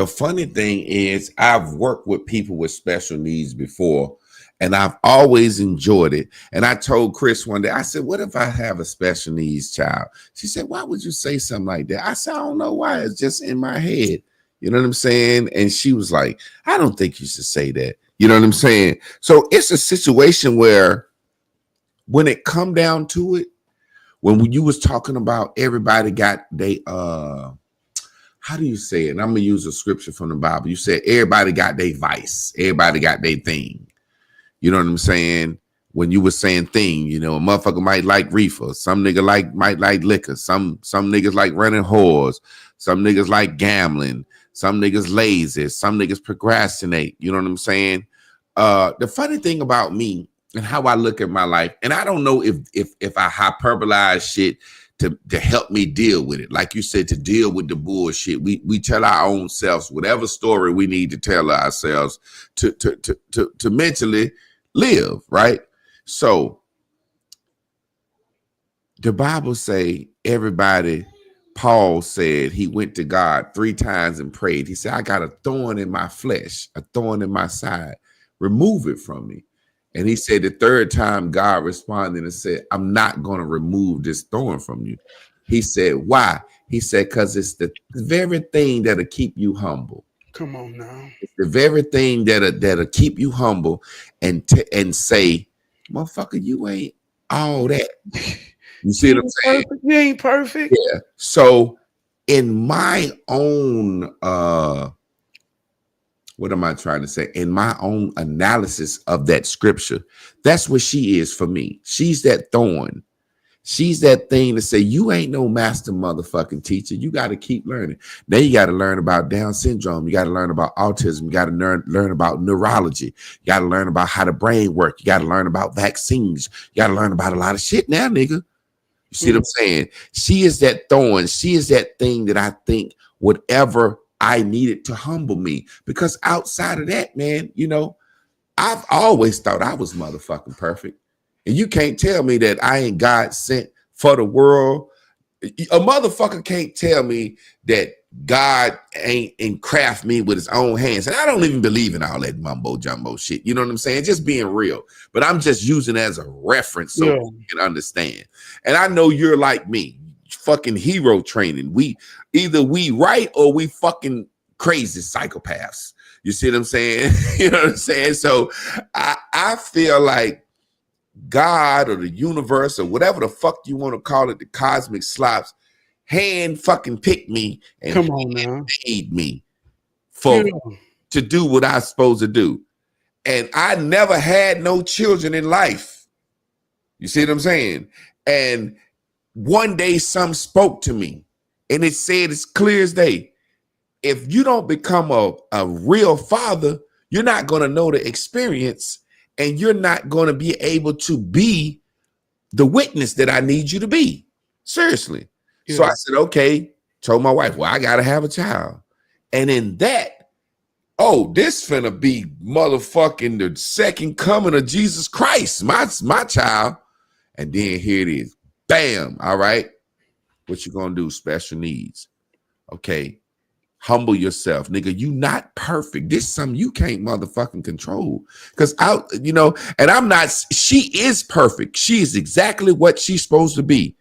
funny thing is I've worked with people with special needs before, and I've always enjoyed it. And I told Chris one day, I said, what if I have a special needs child? She said, why would you say something like that? I said, I don't know why. It's just in my head. You know what I'm saying? And she was like, I don't think you should say that. You know what I'm saying? So it's a situation where when it come down to it, when you was talking about everybody got they how do you say it? And I'm gonna use a scripture from the Bible. You said everybody got their vice, everybody got their thing. You know what I'm saying? when you were saying thing, you know, a motherfucker might like reefer, some nigga might like liquor, some niggas like running whores, some niggas like gambling, some niggas lazy, some niggas procrastinate. You know what I'm saying? The funny thing about me and how I look at my life, and I don't know if I hyperbolize shit to help me deal with it. Like you said, to deal with the bullshit. We tell our own selves whatever story we need to tell ourselves to mentally live, right? So the Bible say everybody, Paul said he went to God 3 times and prayed. He said, I got a thorn in my flesh, a thorn in my side. Remove it from me. And he said the 3rd time God responded and said, I'm not going to remove this thorn from you. He said, why? He said, because it's the very thing that'll keep you humble. Come on now. It's the very thing that'll keep you humble and say, motherfucker, you ain't all that. You see what I'm saying? Perfect. You ain't perfect. Yeah. So in my own what am I trying to say? In my own analysis of that scripture, that's what she is for me. She's that thorn. She's that thing to say, you ain't no master motherfucking teacher. You got to keep learning. Then you got to learn about Down syndrome. You got to learn about autism. You got to learn about neurology. You got to learn about how the brain works. You got to learn about vaccines. You got to learn about a lot of shit now, nigga. You see what I'm saying? She is that thorn. She is that thing that I think whatever I needed to humble me. Because outside of that, man, you know, I've always thought I was motherfucking perfect. And you can't tell me that I ain't God sent for the world. A motherfucker can't tell me that God ain't and craft me with his own hands. And I don't even believe in all that mumbo jumbo shit. You know what I'm saying? Just being real. But I'm just using it as a reference so you can understand. And I know you're like me, fucking hero training. We right or we fucking crazy psychopaths. You see what I'm saying? You know what I'm saying? So I feel like God or the universe or whatever the fuck you want to call it, the cosmic slops, hand fucking picked me and come on now, made me to do what I was supposed to do. And I never had no children in life. You see what I'm saying? And one day some spoke to me and it said it's clear as day. If you don't become a real father, you're not going to know the experience and you're not going to be able to be the witness that I need you to be. Seriously. Yeah. So I said, okay, told my wife, well, I got to have a child. And in that, oh, this finna be motherfucking the second coming of Jesus Christ, my child. And then here it is. Bam. All right. What you going to do? Special needs. Okay. Humble yourself, nigga. You not perfect. This is something you can't motherfucking control. Because you know, and I'm not, she is perfect. She is exactly what she's supposed to be.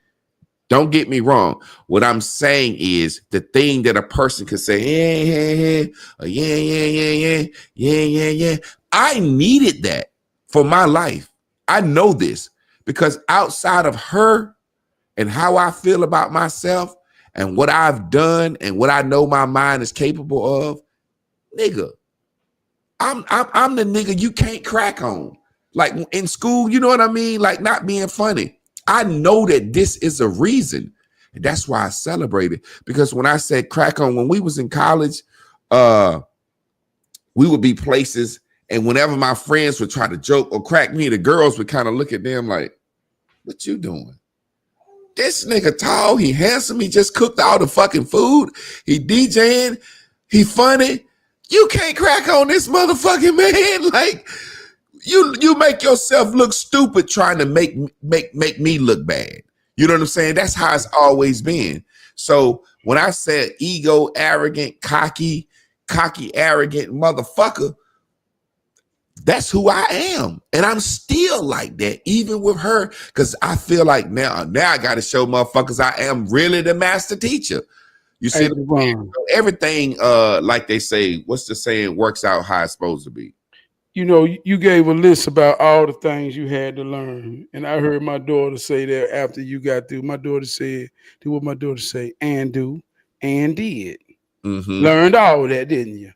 Don't get me wrong. What I'm saying is the thing that a person can say, yeah. I needed that for my life. I know this because outside of her and how I feel about myself, and what I've done and what I know my mind is capable of, nigga, I'm the nigga you can't crack on. Like in school, you know what I mean? Like not being funny. I know that this is a reason. And that's why I celebrate it. Because when I said crack on, when we was in college, we would be places and whenever my friends would try to joke or crack me, the girls would kind of look at them like, what you doing? This nigga tall, he handsome, he just cooked all the fucking food, he DJing, he funny. You can't crack on this motherfucking man. Like you make yourself look stupid trying to make me look bad. You know what I'm saying? That's how it's always been. So when I said ego, arrogant, cocky, arrogant motherfucker, that's who I am. And I'm still like that, even with her, because I feel like now I got to show motherfuckers I am really the master teacher. You see, everything, like they say, what's the saying, works out how it's supposed to be. You know, you gave a list about all the things you had to learn. And I heard my daughter say that after you got through. My daughter said, do what my daughter say, and do, and did. Mm-hmm. Learned all that, didn't you?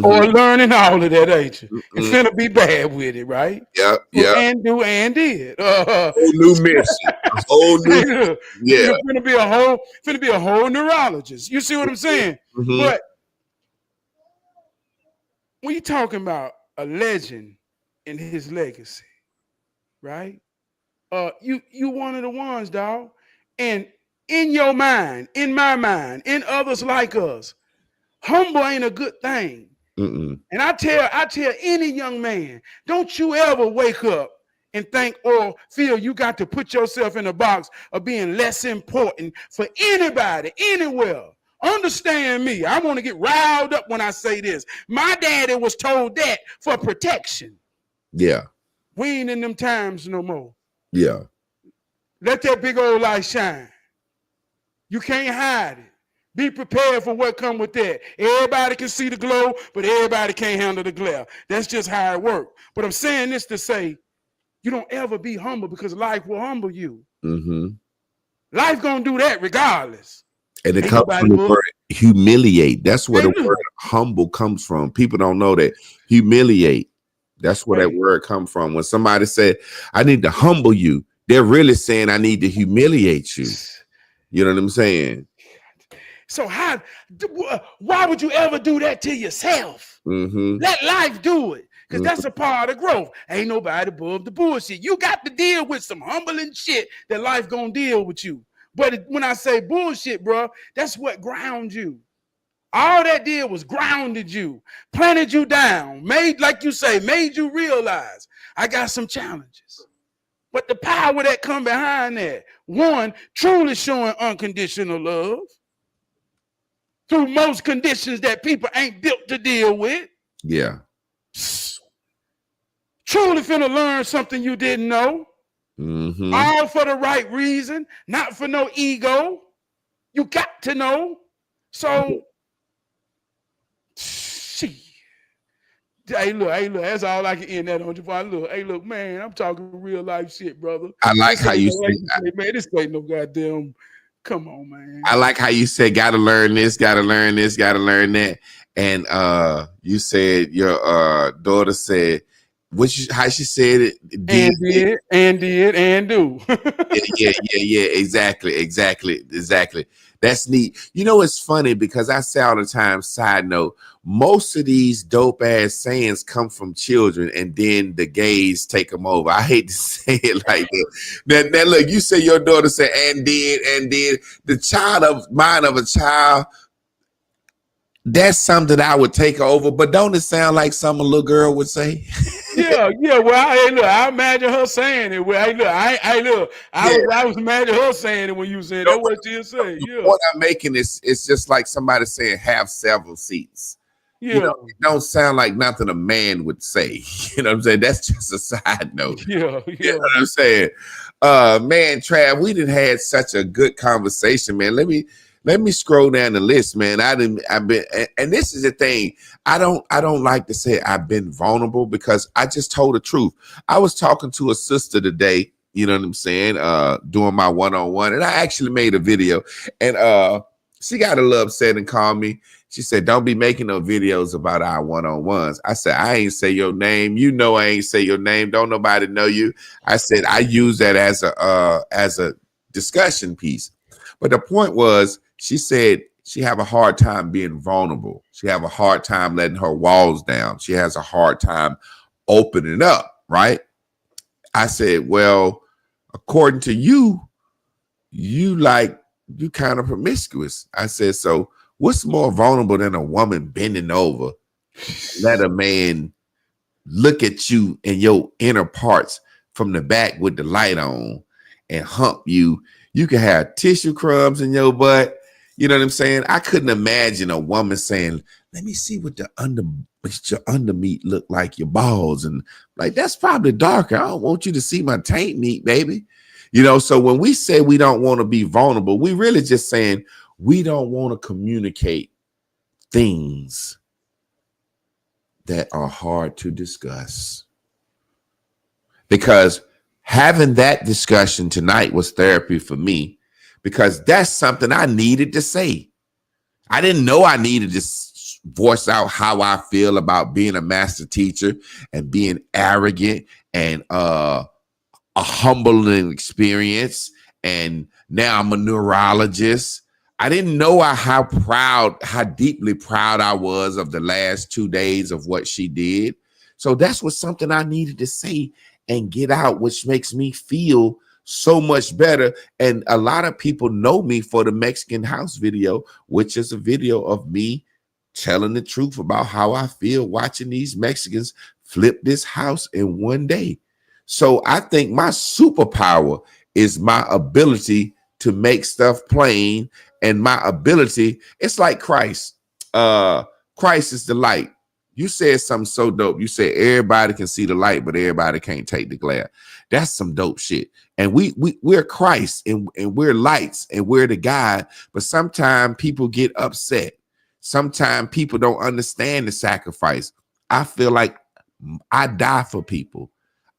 or learning all of that, ain't you? And Mm-mm. finna be bad with it, right? Yeah, Well, yeah. and do and did. Whole new mission. A whole new. Hey, look, Yeah. you're finna be a whole neurologist. You see what I'm saying? Mm-hmm. But when you talking about a legend and his legacy, right? You one of the ones, dog. And in your mind, in my mind, in others like us, humble ain't a good thing. Mm-mm. And I tell any young man, don't you ever wake up and think or feel you got to put yourself in a box of being less important for anybody, anywhere. Understand me. I want to get riled up when I say this. My daddy was told that for protection. Yeah. We ain't in them times no more. Yeah. Let that big old light shine. You can't hide it. Be prepared for what come with that. Everybody can see the glow, but everybody can't handle the glare. That's just how it works. But I'm saying this to say, you don't ever be humble because life will humble you. Mm-hmm. Life gonna do that regardless. And it Ain't comes nobody from the but. word humiliate. That's where Hey, the word look. humble comes from. People don't know that. Humiliate. That's where that Hey. word comes from. When somebody said, I need to humble you, they're really saying I need to humiliate you. You know what I'm saying? So why would you ever do that to yourself? Mm-hmm. Let life do it. Because Mm-hmm. that's a part of growth. Ain't nobody above the bullshit. You got to deal with some humbling shit that life gonna deal with you. But when I say bullshit, bro, that's what grounds you. All that did was grounded you, planted you down, made, like you say, made you realize I got some challenges. But the power that come behind that, one, truly showing unconditional love through most conditions that people ain't built to deal with. Yeah. Truly finna learn something you didn't know. Mm-hmm. All for the right reason, not for no ego. You got to know. So, shit. Hey, look, that's all I can end that on. Look, hey, look, man, I'm talking real life shit, brother. I like This how ain't you no, say, man, this ain't no goddamn, come on, man. I like how you said, gotta learn this, gotta learn this, gotta learn that. And you said your daughter said, how she said it, And did, and do. yeah, exactly. That's neat. You know, it's funny because I say all the time, side note, most of these dope ass sayings come from children and then the gays take them over. I hate to say it like that. Now look, you say your daughter said and did. The child of mine of a child, that's something I would take over, but don't it sound like something a little girl would say? Yeah. Well, I imagine her saying it. Well, I was imagining her saying it when you said that. What she'll say. Yeah. What I'm making is it's just like somebody saying have several seats. Yeah. You know, it don't sound like nothing a man would say. You know what I'm saying? That's just a side note. Yeah. You know what I'm saying? Man, Trav, we didn't had such a good conversation, man. Let me scroll down the list, man. I've been, and this is the thing. I don't like to say I've been vulnerable because I just told the truth. I was talking to a sister today, you know what I'm saying? Doing my one-on-one, and I actually made a video, and she got a little upset and called me. She said, "Don't be making no videos about our one-on-ones." I said, "I ain't say your name. You know I ain't say your name. Don't nobody know you." I said, "I use that as a discussion piece." But the point was, she said she have a hard time being vulnerable. She have a hard time letting her walls down. She has a hard time opening up, right? I said, well, according to you, you kind of promiscuous. I said, so what's more vulnerable than a woman bending over, let a man look at you in your inner parts from the back with the light on and hump you? You can have tissue crumbs in your butt. You know what I'm saying? I couldn't imagine a woman saying, let me see what your undermeat look like, your balls. And like, that's probably darker. I don't want you to see my taint meat, baby. You know, so when we say we don't want to be vulnerable, we really just saying we don't want to communicate things that are hard to discuss. Because having that discussion tonight was therapy for me, because that's something I needed to say. I didn't know I needed to voice out how I feel about being a master teacher and being arrogant and a humbling experience. And now I'm a neurologist. I didn't know how deeply proud I was of the last 2 days of what she did. So that's what something I needed to say and get out, which makes me feel so much better. And a lot of people know me for the Mexican house video, which is a video of me telling the truth about how I feel watching these Mexicans flip this house in one day. So I think my superpower is my ability to make stuff plain, and my ability, it's like Christ. Christ is the light. You said something so dope. You said everybody can see the light, but everybody can't take the glare. That's some dope shit. And we're Christ, and we're lights, and we're the guide. But sometimes people get upset. Sometimes people don't understand the sacrifice. I feel like I die for people.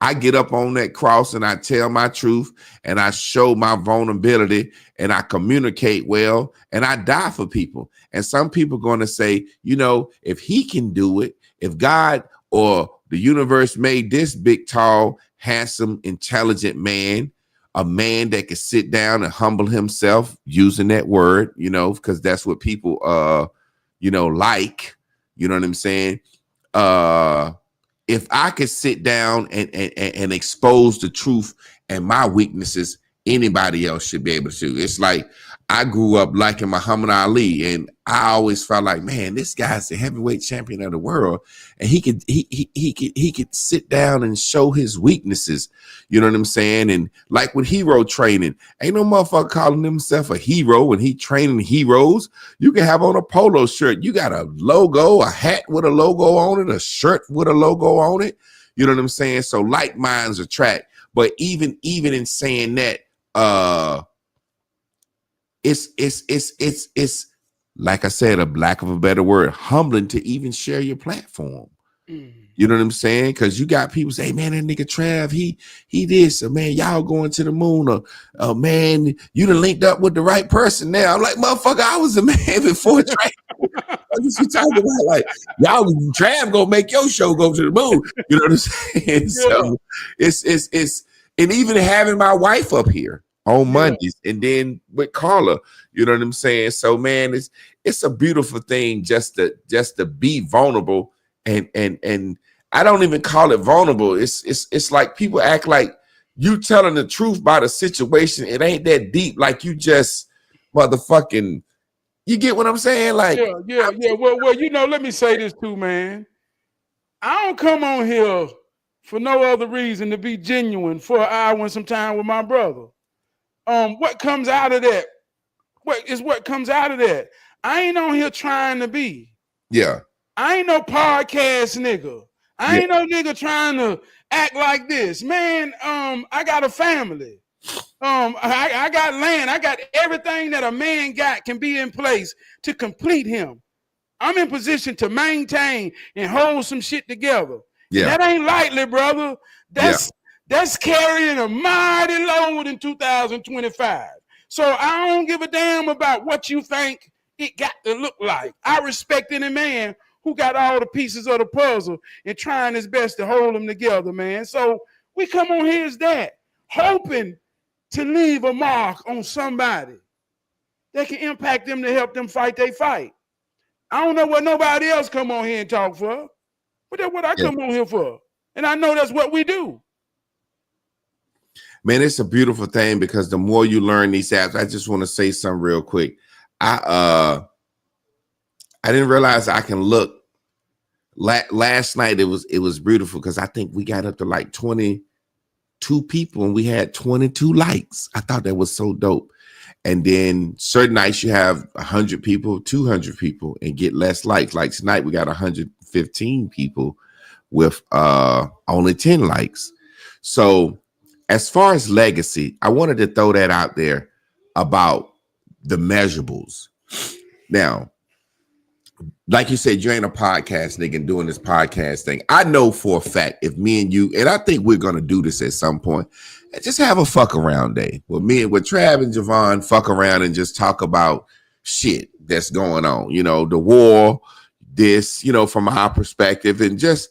I get up on that cross and I tell my truth and I show my vulnerability and I communicate well and I die for people. And some people are going to say, you know, if he can do it, if God or the universe made this big, tall, handsome, intelligent man, a man that could sit down and humble himself, using that word, you know, because that's what people, you know, like, you know what I'm saying? If I could sit down and expose the truth and my weaknesses, anybody else should be able to. It's like I grew up liking Muhammad Ali, and I always felt like, man, this guy's the heavyweight champion of the world, and he could sit down and show his weaknesses. You know what I'm saying? And like with hero training, ain't no motherfucker calling himself a hero when he training heroes. You can have on a polo shirt. You got a logo, a hat with a logo on it, a shirt with a logo on it. You know what I'm saying? So like minds attract. But even in saying that, it's like I said, a lack of a better word, humbling to even share your platform. You know what I'm saying? Because you got people say, hey, man, that nigga Trav, he did so, man, y'all going to the moon, or man, you done linked up with the right person now. I'm like, motherfucker, I was a man before Trav. What you talking about? Like, y'all, Trav gonna make your show go to the moon. You know what I'm saying? Yeah. So it's and even having my wife up here on Mondays, and then with Carla, you know what I'm saying? So man, it's a beautiful thing just to be vulnerable, and I don't even call it vulnerable. It's like people act like you telling the truth about a situation. It ain't that deep. Like you just motherfucking, you get what I'm saying? Like yeah. Well, you know, let me say this too, man. I don't come on here for no other reason to be genuine for an hour and some time with my brother. What comes out of that? What comes out of that? I ain't on here trying to be. Yeah. I ain't no podcast nigga. I ain't no nigga trying to act like this. Man, I got a family. I got land. I got everything that a man got can be in place to complete him. I'm in position to maintain and hold some shit together. Yeah. That ain't lightly, brother. That's carrying a mighty load in 2025. So I don't give a damn about what you think it got to look like. I respect any man who got all the pieces of the puzzle and trying his best to hold them together, man. So we come on here as that, hoping to leave a mark on somebody that can impact them to help them fight their fight. I don't know what nobody else come on here and talk for, but that's what I come on here for. And I know that's what we do. Man, it's a beautiful thing because the more you learn these apps, I just want to say something real quick. I didn't realize I can look. Last night it was beautiful because I think we got up to like 22 people and we had 22 likes. I thought that was so dope. And then certain nights you have 100 people, 200 people, and get less likes. Like tonight we got 115 people with only 10 likes. So as far as legacy, I wanted to throw that out there about the measurables. Now, like you said, you ain't a podcast nigga doing this podcast thing. I know for a fact if me and you, and I think we're going to do this at some point, just have a fuck around day with me and with Trab and Javon, fuck around and just talk about shit that's going on. You know, the war, this, from our perspective, and just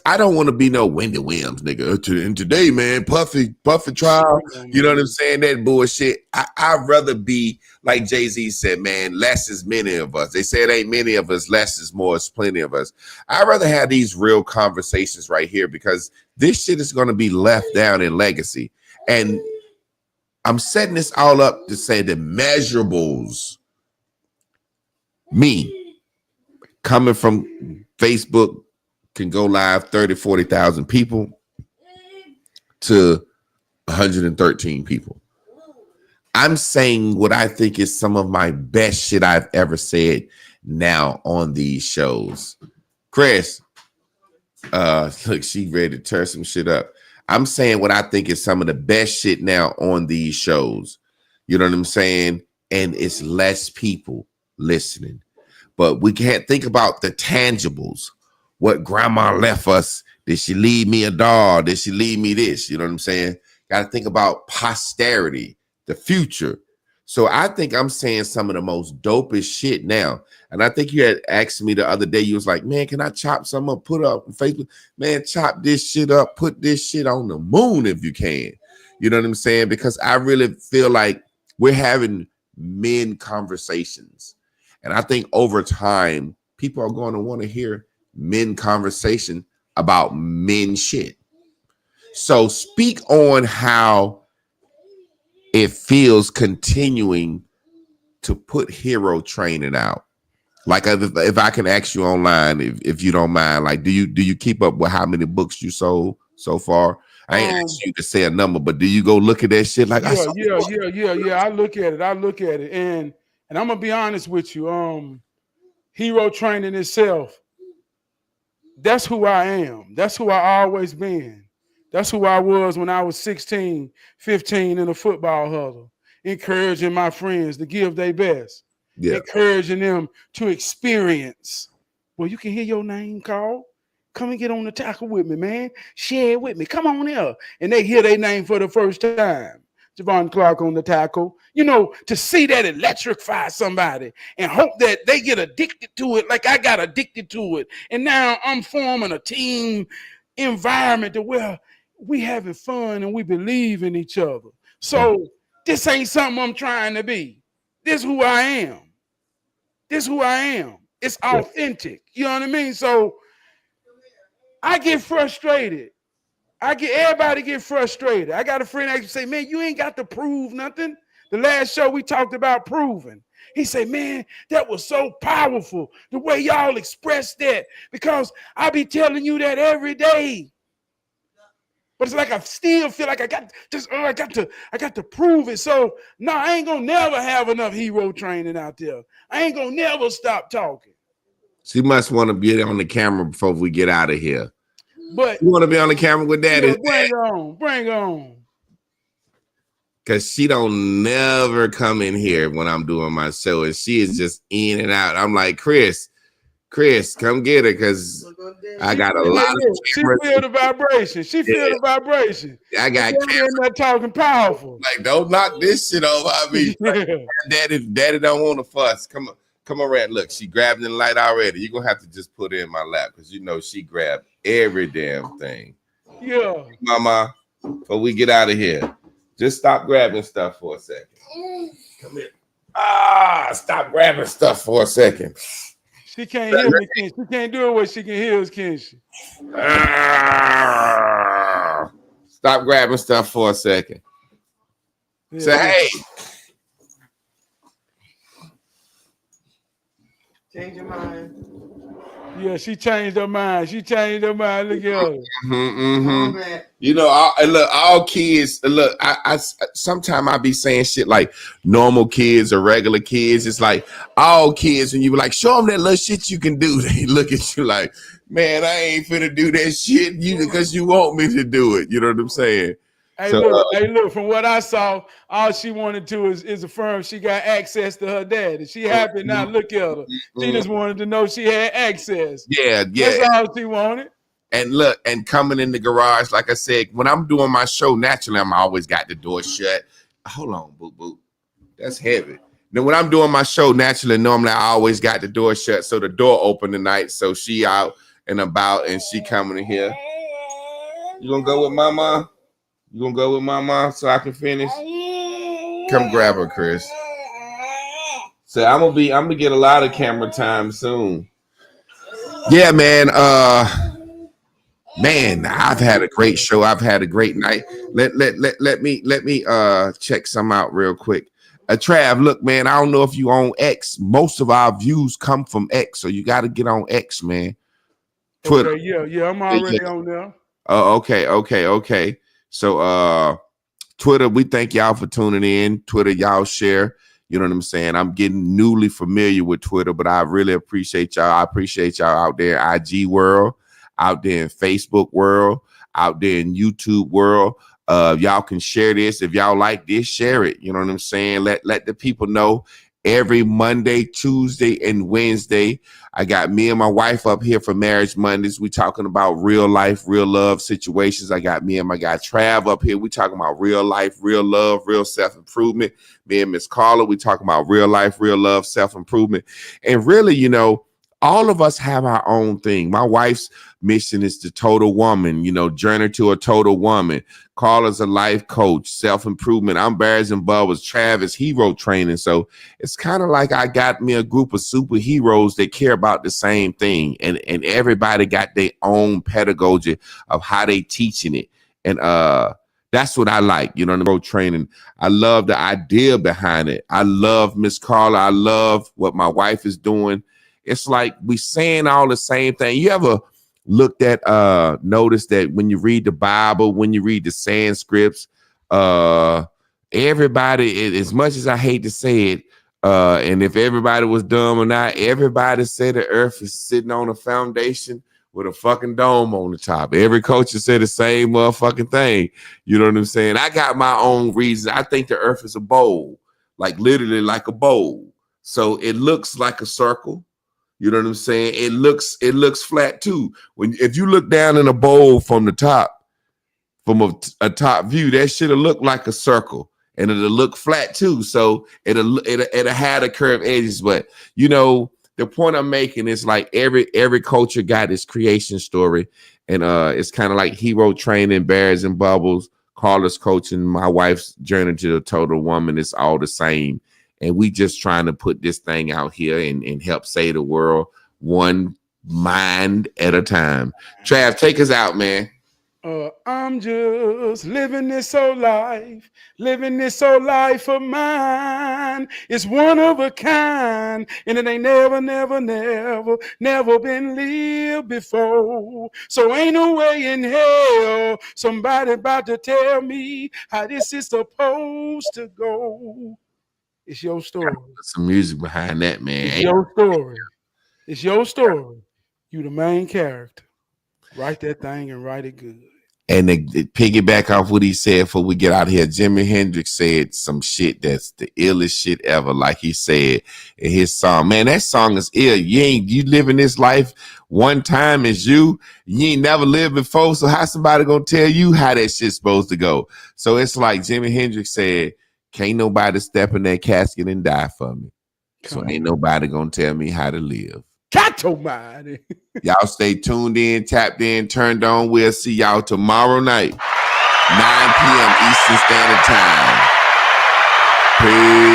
I don't want to be no Wendy Williams nigga. And today, man, Puffy trial, you know what I'm saying? That bullshit. I'd rather be like Jay-Z said, man, less is many of us. They say it ain't many of us, less is more, it's plenty of us. I'd rather have these real conversations right here, because this shit is going to be left down in legacy. And I'm setting this all up to say the measurables, me coming from Facebook, can go live 30, 40,000 people to 113 people. I'm saying what I think is some of my best shit I've ever said now on these shows. Chris, look, she ready to tear some shit up. I'm saying what I think is some of the best shit now on these shows. You know what I'm saying? And it's less people listening. But we can't think about the tangibles. What grandma left us. Did she leave me a doll? Did she leave me this? You know what I'm saying? Got to think about posterity, the future. So I think I'm saying some of the most dopest shit now. And I think you had asked me the other day, you was like, man, can I chop some up, put up on Facebook? Man, chop this shit up, put this shit on the moon if you can. You know what I'm saying? Because I really feel like we're having men conversations. And I think over time, people are going to want to hear men conversation about men shit. So speak on how it feels continuing to put hero training out. Like if I can ask you online, if you don't mind, like do you keep up with how many books you sold so far? I ain't asking you to say a number, but do you go look at that shit? Like yeah. I look at it, and I'm gonna be honest with you. Hero training itself, that's who I am. That's who I always been. That's who I was when I was 16, 15 in a football huddle, encouraging my friends to give their best, encouraging them to experience. Well, you can hear your name called. Come and get on the tackle with me, man. Share it with me. Come on here. And they hear their name for the first time. Javon Clark on the tackle. You know, to see that electrify somebody and hope that they get addicted to it like I got addicted to it. And now I'm forming a team environment to where we having fun and we believe in each other. So this ain't something I'm trying to be. This is who I am. It's authentic. You know what I mean? So I get frustrated. Everybody get frustrated. I got a friend that say, man, you ain't got to prove nothing. The last show we talked about proving. He said, man, that was so powerful, the way y'all expressed that, because I be telling you that every day. But it's like I still feel like I got to prove it. So no, I ain't gonna never have enough hero training out there. I ain't gonna never stop talking. She must want to be on the camera before we get out of here. But you want to be on the camera with that? Yeah, bring on. Cause she don't never come in here when I'm doing my show, and she is just in and out. I'm like, Chris, come get her, cause I got a lot of. She feel the vibration. The vibration. I got cameras talking powerful. Like, don't knock this shit over me. Like, Daddy don't want to fuss. Come on, Rat. Look, she grabbing the light already. You're gonna have to just put it in my lap, because you know she grabbed every damn thing. Yeah. Mama, before we get out of here, just stop grabbing stuff for a second. Come here. Stop grabbing stuff for a second. She can't hear me, can she? She can't do it what she can hear us, can she? Stop grabbing stuff for a second. Yeah. Say, hey. Change your mind. Yeah, she changed her mind. Look at her. You know, all kids. Look, I sometimes I be saying shit like normal kids or regular kids. It's like all kids, and you be like, show them that little shit you can do. They look at you like, man, I ain't finna do that shit because you want me to do it. You know what I'm saying? Hey, so, look, from what I saw, all she wanted to is affirm she got access to her dad. And she happy now. Look at her. She just wanted to know she had access. Yeah. That's all she wanted. And look, and coming in the garage, like I said, when I'm doing my show, naturally, I'm always got the door shut. Hold on, boo. That's heavy. Then when I'm doing my show, naturally, normally I always got the door shut, so the door open tonight. So she out and about, and she coming in here. You gonna go with Mama? You gonna go with Mama so I can finish? Come grab her, Chris. So I'm gonna get a lot of camera time soon. Yeah, man. Man, I've had a great show. I've had a great night. Let me check some out real quick. Trav, look, man, I don't know if you own X. Most of our views come from X, so you got to get on X, man. Twitter. Okay, yeah, I'm already on there. Oh, okay. So Twitter, we thank y'all for tuning in. Twitter, y'all share. You know what I'm saying? I'm getting newly familiar with Twitter, but I really appreciate y'all. I appreciate y'all out there in IG world, out there in Facebook world, out there in YouTube world. Y'all can share this. If y'all like this, share it. You know what I'm saying? Let the people know. Every Monday, Tuesday, and Wednesday, I got me and my wife up here for Marriage Mondays. We talking about real life, real love situations. I got me and my guy Trab up here. We talking about real life, real love, real self-improvement. Me and Miss Carla, we talking about real life, real love, self-improvement. And really, you know, all of us have our own thing. My wife's mission is the total woman, you know, journey to a total woman. Carla's a life coach, self-improvement. I'm Bears and Bubbles, Travis, hero training. So it's kind of like I got me a group of superheroes that care about the same thing. And everybody got their own pedagogy of how they teaching it. And that's what I like, you know, the road training. I love the idea behind it. I love Miss Carla. I love what my wife is doing. It's like we saying all the same thing. You ever looked at notice that when you read the Bible, when you read the Sanskrit, everybody, as much as I hate to say it, and if everybody was dumb or not, everybody said the earth is sitting on a foundation with a fucking dome on the top. Every culture said the same motherfucking thing. You know what I'm saying? I got my own reasons. I think the earth is a bowl, like literally like a bowl. So it looks like a circle. You know what I'm saying? It looks flat too. If you look down in a bowl from the top, from a top view, that should have looked like a circle, and it'll look flat too. So it'll have the curved edges. But you know, the point I'm making is like every culture got its creation story, and it's kind of like hero training, Bears and Bubbles, Carla's coaching, my wife's journey to the total woman. It's all the same. And we just trying to put this thing out here and help save the world one mind at a time. Trav, take us out, man. I'm just living this old life of mine. It's one of a kind, and it ain't never been lived before. So ain't no way in hell somebody about to tell me how this is supposed to go. It's your story. Some music behind that, man. It's your story. It's your story. You the main character. Write that thing and write it good. And to piggyback off what he said before we get out of here, Jimi Hendrix said some shit that's the illest shit ever, like he said in his song. Man, that song is ill. You living this life one time as you ain't never lived before, so how somebody gonna tell you how that shit's supposed to go? So it's like Jimi Hendrix said, can't nobody step in that casket and die for me. So ain't nobody gonna tell me how to live. Got your mind. Y'all stay tuned in, tapped in, turned on. We'll see y'all tomorrow night, 9 p.m. Eastern Standard Time. Peace.